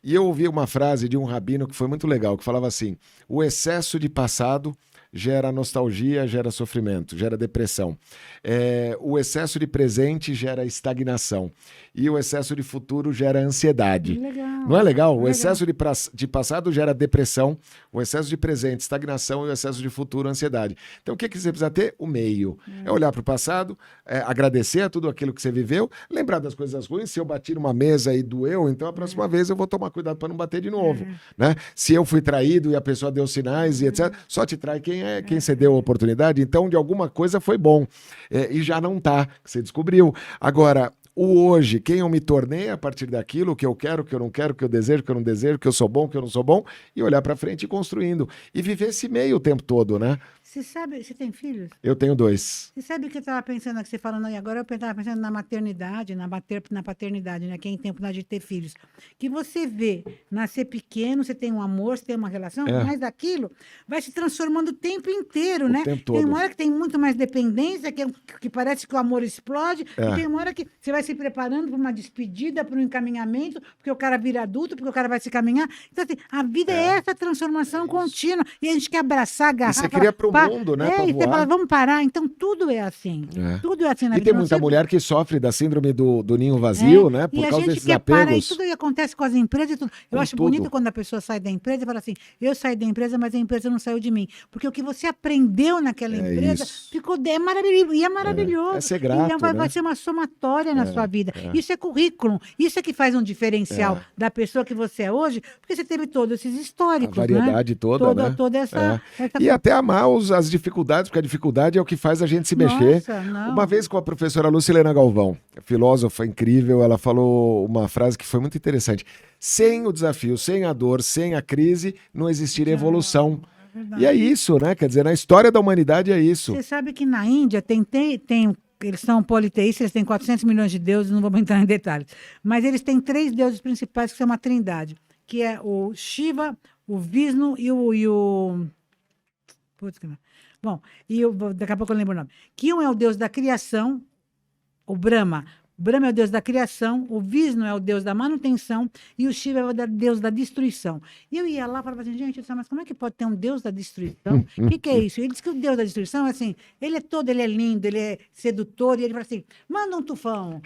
E eu ouvi uma frase de um rabino que foi muito legal, que falava assim, o excesso de passado gera nostalgia, gera sofrimento, gera depressão. O excesso de presente gera estagnação. E o excesso de futuro gera ansiedade. Legal. Não é legal? O excesso de passado gera depressão, o excesso de presente, estagnação e o excesso de futuro, ansiedade. Então, o que você precisa ter? O meio. É olhar para o passado, agradecer a tudo aquilo que você viveu, lembrar das coisas ruins. Se eu bati numa mesa e doeu, então a próxima vez eu vou tomar cuidado para não bater de novo. Né? Se eu fui traído e a pessoa deu sinais e etc., só te trai quem você deu a oportunidade. Então, de alguma coisa foi bom. E já não tá, que você descobriu. Agora, o hoje, quem eu me tornei a partir daquilo, o que eu quero, o que eu não quero, o que eu desejo, o que eu não desejo, o que eu sou bom, o que eu não sou bom, e olhar para frente e construindo. E viver esse meio o tempo todo, né? Você sabe, você tem filhos? Eu tenho 2. Você sabe o que eu estava pensando aqui, você falando aí agora, eu estava pensando na maternidade, na paternidade, né? Quem tem oportunidade de ter filhos. Que você vê nascer pequeno, você tem um amor, você tem uma relação, mas daquilo vai se transformando o tempo inteiro, né? Tempo todo. Tem uma hora que tem muito mais dependência, que parece que o amor explode, e tem uma hora que você vai se preparando para uma despedida, para um encaminhamento, porque o cara vira adulto, porque o cara vai se caminhar. Então, assim, a vida é essa transformação contínua. E a gente quer abraçar, agarrar. E você queria pro mundo, né? E você fala, vamos parar. Então, tudo é assim. Tudo é assim na vida. E tem muita mulher que sofre da síndrome do ninho vazio, né? Por causa desses apegos. E tudo acontece com as empresas e tudo. Eu acho bonito quando a pessoa sai da empresa e fala assim, eu saí da empresa, mas a empresa não saiu de mim. Porque o que você aprendeu naquela empresa é maravilhoso. E é maravilhoso. É ser grato, vai ser uma somatória na sua vida. Isso é currículo. Isso é que faz um diferencial da pessoa que você é hoje, porque você teve todos esses históricos, a variedade toda, né? Toda essa... E até amar os as dificuldades, porque a dificuldade é o que faz a gente se mexer. Uma vez com a professora Lucilena Galvão, filósofa incrível, ela falou uma frase que foi muito interessante. Sem o desafio, sem a dor, sem a crise, não existiria evolução. E é isso, né? Quer dizer, na história da humanidade é isso. Você sabe que na Índia eles são politeístas, eles têm 400 milhões de deuses, não vou entrar em detalhes. Mas eles têm 3 deuses principais que são uma trindade, que é o Shiva, o Vishnu e o... Putz, bom, daqui a pouco eu lembro o nome. Que um é o deus da criação, o Brahma. O Brahma é o deus da criação, o Vishnu é o deus da manutenção e o Shiva é o deus da destruição. E eu ia lá e falava assim, gente, mas como é que pode ter um deus da destruição? O que é isso? Ele diz que o deus da destruição é assim, ele é lindo, ele é sedutor, e ele fala assim, manda um tufão,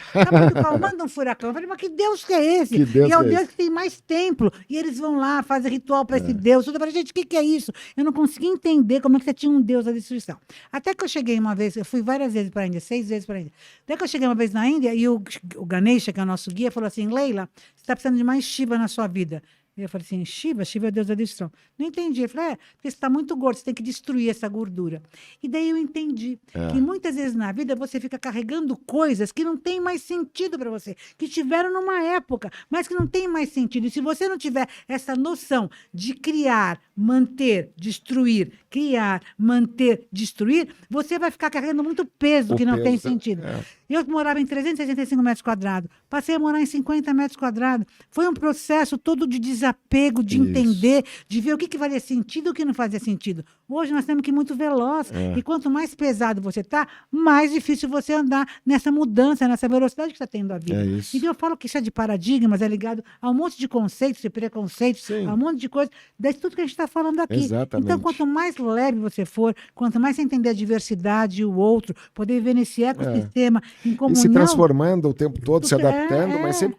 manda um furacão. Eu falei, mas que Deus que é esse? E é o Deus que tem mais templo. E eles vão lá, fazem ritual para esse Deus. Eu falei, gente, o que é isso? Eu não consegui entender como é que você tinha um deus da destruição. Até que eu cheguei uma vez, eu fui várias vezes para a Índia, 6 vezes para a Índia. Até que eu cheguei uma vez na Índia e o Ganesha, que é o nosso guia, falou assim, Leila, você está precisando de mais Shiva na sua vida. E eu falei assim, Shiva é o deus da destruição. Não entendi. Eu falei, porque você está muito gordo, você tem que destruir essa gordura. E daí eu entendi que muitas vezes na vida você fica carregando coisas que não tem mais sentido para você, que tiveram numa época, mas que não tem mais sentido. E se você não tiver essa noção de criar, manter, destruir, criar, manter, destruir, você vai ficar carregando muito peso que não tem sentido. Eu morava em 365 metros quadrados, passei a morar em 50 metros quadrados. Foi um processo todo de desapego, de entender, de ver o que valia sentido e o que não fazia sentido. Hoje nós temos que ir muito veloz. E quanto mais pesado você está, mais difícil você andar nessa mudança, nessa velocidade que está tendo a vida. Então eu falo que isso é de paradigmas, é ligado a um monte de conceitos, de preconceitos, a um monte de coisas, de tudo que a gente está falando aqui. Exatamente. Então, quanto mais leve você for, quanto mais você entender a diversidade e o outro, poder viver nesse ecossistema, em comunhão, e se transformando o tempo todo, se adaptando, mas sempre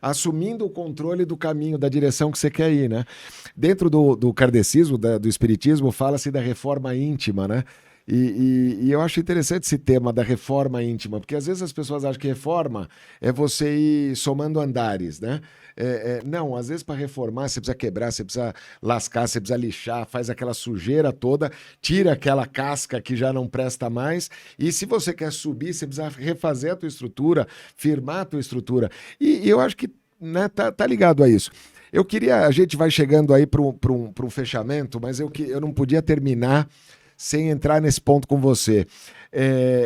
assumindo o controle do caminho, da direção que você quer ir, né? Dentro do kardecismo, do espiritismo, fala-se da reforma íntima, né? E eu acho interessante esse tema da reforma íntima, porque às vezes as pessoas acham que reforma é você ir somando andares, né? Não, às vezes para reformar você precisa quebrar, você precisa lascar, você precisa lixar, faz aquela sujeira toda, tira aquela casca que já não presta mais, e se você quer subir, você precisa refazer a tua estrutura, firmar a tua estrutura. E eu acho que, né, tá ligado a isso. A gente vai chegando aí para um fechamento, mas eu não podia terminar sem entrar nesse ponto com você.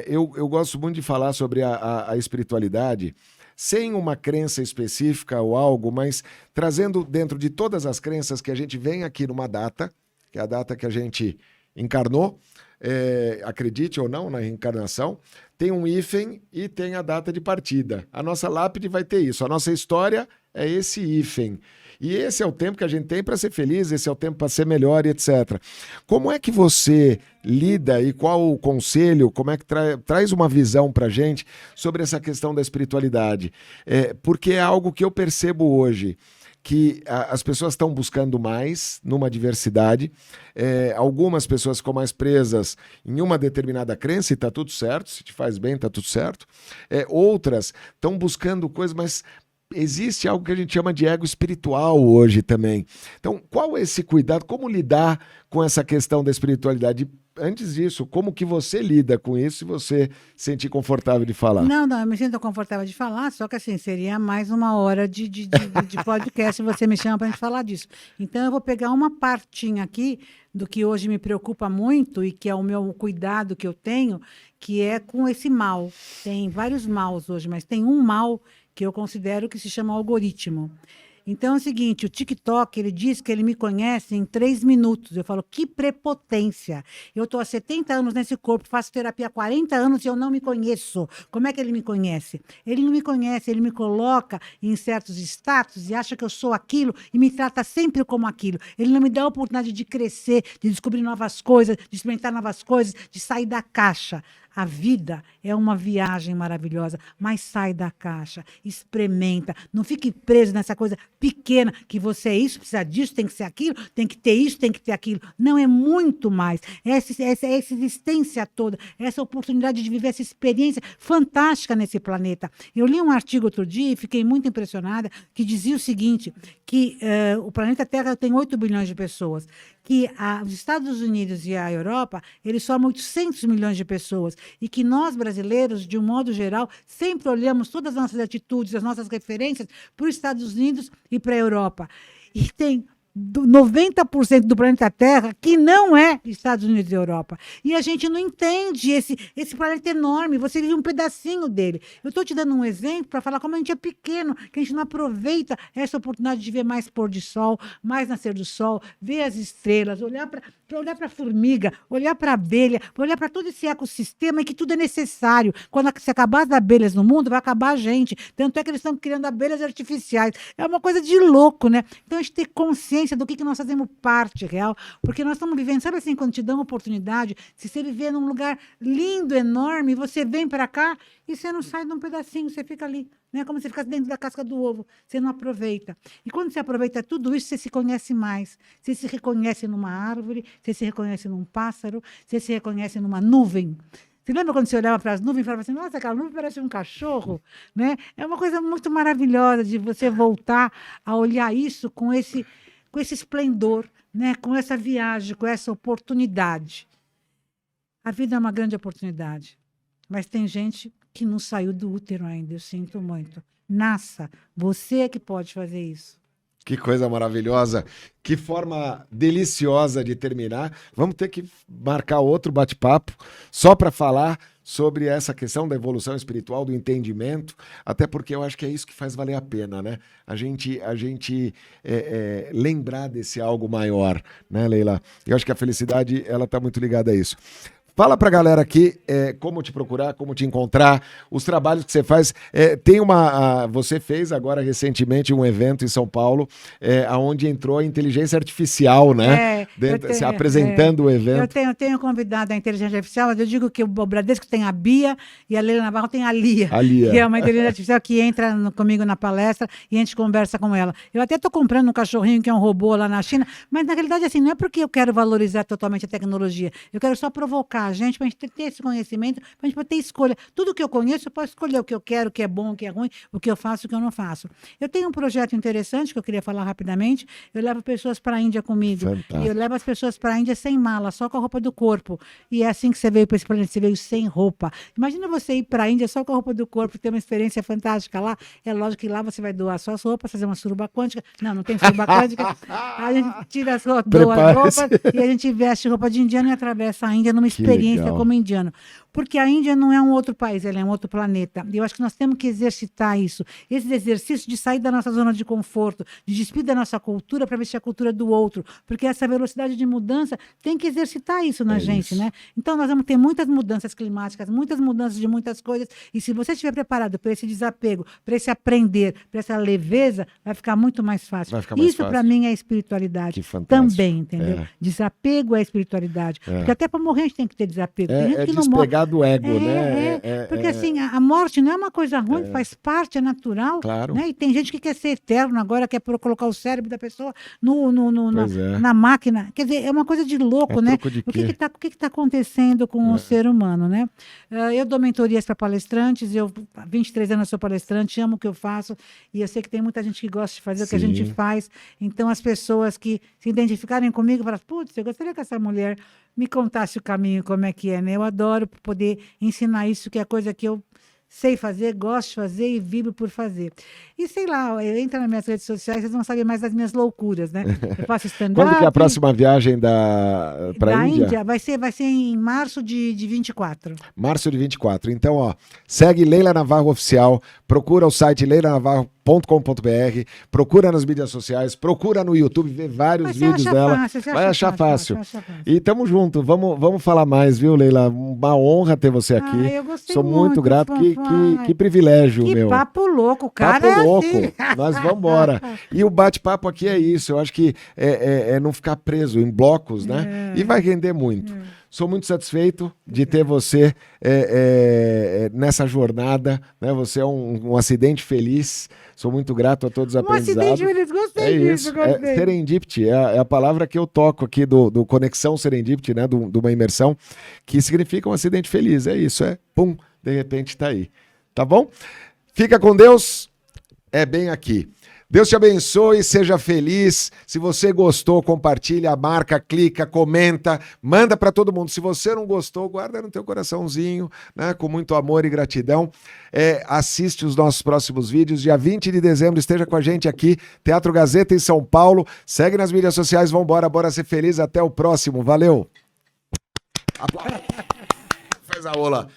Eu gosto muito de falar sobre a espiritualidade, sem uma crença específica ou algo, mas trazendo dentro de todas as crenças que a gente vem aqui numa data, que é a data que a gente encarnou, acredite ou não na reencarnação, tem um hífen e tem a data de partida. A nossa lápide vai ter isso, a nossa história é esse hífen. E esse é o tempo que a gente tem para ser feliz, esse é o tempo para ser melhor e etc. Como é que você lida e qual o conselho, como é que traz uma visão para a gente sobre essa questão da espiritualidade? Porque é algo que eu percebo hoje, que as pessoas estão buscando mais numa diversidade, algumas pessoas ficam mais presas em uma determinada crença e está tudo certo, se te faz bem está tudo certo, outras estão buscando coisas, mas existe algo que a gente chama de ego espiritual hoje também. Então, qual é esse cuidado? Como lidar com essa questão da espiritualidade? Antes disso, como que você lida com isso se você se sentir confortável de falar? Não, eu me sinto confortável de falar, só que assim, seria mais uma hora de podcast se você me chama para a gente falar disso. Então, eu vou pegar uma partinha aqui do que hoje me preocupa muito e que é o meu cuidado que eu tenho, que é com esse mal. Tem vários maus hoje, mas tem um mal que eu considero que se chama algoritmo. Então é o seguinte, o TikTok, ele diz que ele me conhece em 3 minutos. Eu falo, que prepotência. Eu estou há 70 anos nesse corpo, faço terapia há 40 anos e eu não me conheço. Como é que ele me conhece? Ele não me conhece, ele me coloca em certos status e acha que eu sou aquilo e me trata sempre como aquilo. Ele não me dá a oportunidade de crescer, de descobrir novas coisas, de experimentar novas coisas, de sair da caixa. A vida é uma viagem maravilhosa, mas sai da caixa, experimenta, não fique preso nessa coisa pequena, que você é isso, precisa disso, tem que ser aquilo, tem que ter isso, tem que ter aquilo. Não, é muito mais. Essa existência toda, essa oportunidade de viver essa experiência fantástica nesse planeta. Eu li um artigo outro dia e fiquei muito impressionada, que dizia o seguinte, que o planeta Terra tem 8 bilhões de pessoas, que os Estados Unidos e a Europa, eles formam 800 milhões de pessoas, e que nós, brasileiros, de um modo geral, sempre olhamos todas as nossas atitudes, as nossas referências para os Estados Unidos e para a Europa. E tem 90% do planeta Terra que não é Estados Unidos e Europa. E a gente não entende esse planeta enorme, você vive um pedacinho dele. Eu estou te dando um exemplo para falar como a gente é pequeno, que a gente não aproveita essa oportunidade de ver mais pôr de sol, mais nascer do sol, ver as estrelas, olhar para a formiga, olhar para a abelha, olhar para todo esse ecossistema e que tudo é necessário. Quando se acabar as abelhas no mundo, vai acabar a gente. Tanto é que eles estão criando abelhas artificiais. É uma coisa de louco, né? Então a gente tem consciência do que nós fazemos parte real, porque nós estamos vivendo, sabe assim, quando te dão oportunidade, se você viver num lugar lindo, enorme, você vem para cá e você não sai de um pedacinho, você fica ali, né? Como se ficasse dentro da casca do ovo, você não aproveita. E quando você aproveita tudo isso, você se conhece mais, você se reconhece numa árvore, você se reconhece num pássaro, você se reconhece numa nuvem. Você lembra quando você olhava para as nuvens e falava assim, nossa, aquela nuvem parece um cachorro? Né? É uma coisa muito maravilhosa de você voltar a olhar isso com esse esplendor, né? Com essa viagem, com essa oportunidade. A vida é uma grande oportunidade, mas tem gente que não saiu do útero ainda, eu sinto muito. Nasça, você é que pode fazer isso. Que coisa maravilhosa, que forma deliciosa de terminar. Vamos ter que marcar outro bate-papo só para falar sobre essa questão da evolução espiritual, do entendimento, até porque eu acho que é isso que faz valer a pena, né? A gente lembrar desse algo maior, né, Leila? Eu acho que a felicidade, ela está muito ligada a isso. Fala pra galera aqui como te procurar, como te encontrar, os trabalhos que você faz. Você fez agora recentemente um evento em São Paulo, onde entrou a inteligência artificial, né? Se apresentando o evento. Eu tenho convidado a inteligência artificial, mas eu digo que o Bradesco tem a Bia e a Leila Navarro tem a Lia. Que é uma inteligência artificial que entra comigo na palestra e a gente conversa com ela. Eu até estou comprando um cachorrinho que é um robô lá na China, mas na realidade assim, não é porque eu quero valorizar totalmente a tecnologia, eu quero só provocar a gente, para a gente ter esse conhecimento, para a gente poder ter escolha. Tudo que eu conheço, eu posso escolher o que eu quero, o que é bom, o que é ruim, o que eu faço, o que eu não faço. Eu tenho um projeto interessante que eu queria falar rapidamente. Eu levo pessoas para a Índia comigo. Fantástico. E eu levo as pessoas para a Índia sem mala, só com a roupa do corpo. E é assim que você veio para esse planeta, você veio sem roupa. Imagina você ir para a Índia só com a roupa do corpo, ter uma experiência fantástica lá. É lógico que lá você vai doar só as roupas, fazer uma suruba quântica. Não tem suruba quântica. A gente tira as roupas, doa as roupas e a gente veste roupa de indiano e atravessa a Índia numa experiência como indiano. Porque a Índia não é um outro país, ela é um outro planeta. E eu acho que nós temos que exercitar isso. Esse exercício de sair da nossa zona de conforto, de despir da nossa cultura para vestir a cultura do outro. Porque essa velocidade de mudança tem que exercitar isso na gente, né? Então nós vamos ter muitas mudanças climáticas, muitas mudanças de muitas coisas. E se você estiver preparado para esse desapego, para esse aprender, para essa leveza, vai ficar muito mais fácil. Isso para mim é espiritualidade. Também, entendeu? Desapego é espiritualidade. Porque até para morrer a gente tem que ter desapego. Tem gente que não morre. Despegar do ego, né? Porque assim, a morte não é uma coisa ruim, faz parte, é natural. Claro. Né? E tem gente que quer ser eterno agora, quer colocar o cérebro da pessoa na máquina. Quer dizer, é uma coisa de louco, né? O que está acontecendo com o ser humano, né? Eu dou mentorias para palestrantes, eu há 23 anos sou palestrante, amo o que eu faço, e eu sei que tem muita gente que gosta de fazer o que a gente faz. Então, as pessoas que se identificarem comigo, falam, putz, eu gostaria que essa mulher me contasse o caminho, como é que é, né? Eu adoro poder ensinar isso, que é coisa que eu sei fazer, gosto de fazer e vibro por fazer. E sei lá, entra nas minhas redes sociais, vocês vão saber mais das minhas loucuras, né? Eu faço stand-up. Quando que é a próxima viagem para a Índia? Vai ser em março de 24. Março de 24. Então, ó, segue Leila Navarro Oficial, procura o site leilanavarro.com.br, procura nas mídias sociais, procura no YouTube, vê vários vídeos dela. Vai achar fácil. E tamo junto, vamos falar mais, viu, Leila? Uma honra ter você aqui. Eu gostei. Sou muito grato. Que privilégio, meu. Que papo louco, cara. Papo louco. Assim. Nós vamos embora. E o bate-papo aqui é isso. Eu acho que é não ficar preso em blocos, né? E vai render muito. Sou muito satisfeito de ter você nessa jornada, né? Você é um acidente feliz. Sou muito grato a todos os aprendizados. Acidente feliz, gostei disso. Gostei. Serendipity é a palavra que eu toco aqui do Conexão Serendipity, né? De uma imersão, que significa um acidente feliz. É isso, pum, de repente tá aí. Tá bom? Fica com Deus. É bem aqui. Deus te abençoe, seja feliz. Se você gostou, compartilha, marca, clica, comenta, manda para todo mundo. Se você não gostou, guarda no teu coraçãozinho, né? Com muito amor e gratidão. Assiste os nossos próximos vídeos. Dia 20 de dezembro, esteja com a gente aqui, Teatro Gazeta em São Paulo. Segue nas mídias sociais, vambora, bora ser feliz. Até o próximo, valeu. Faz a ola.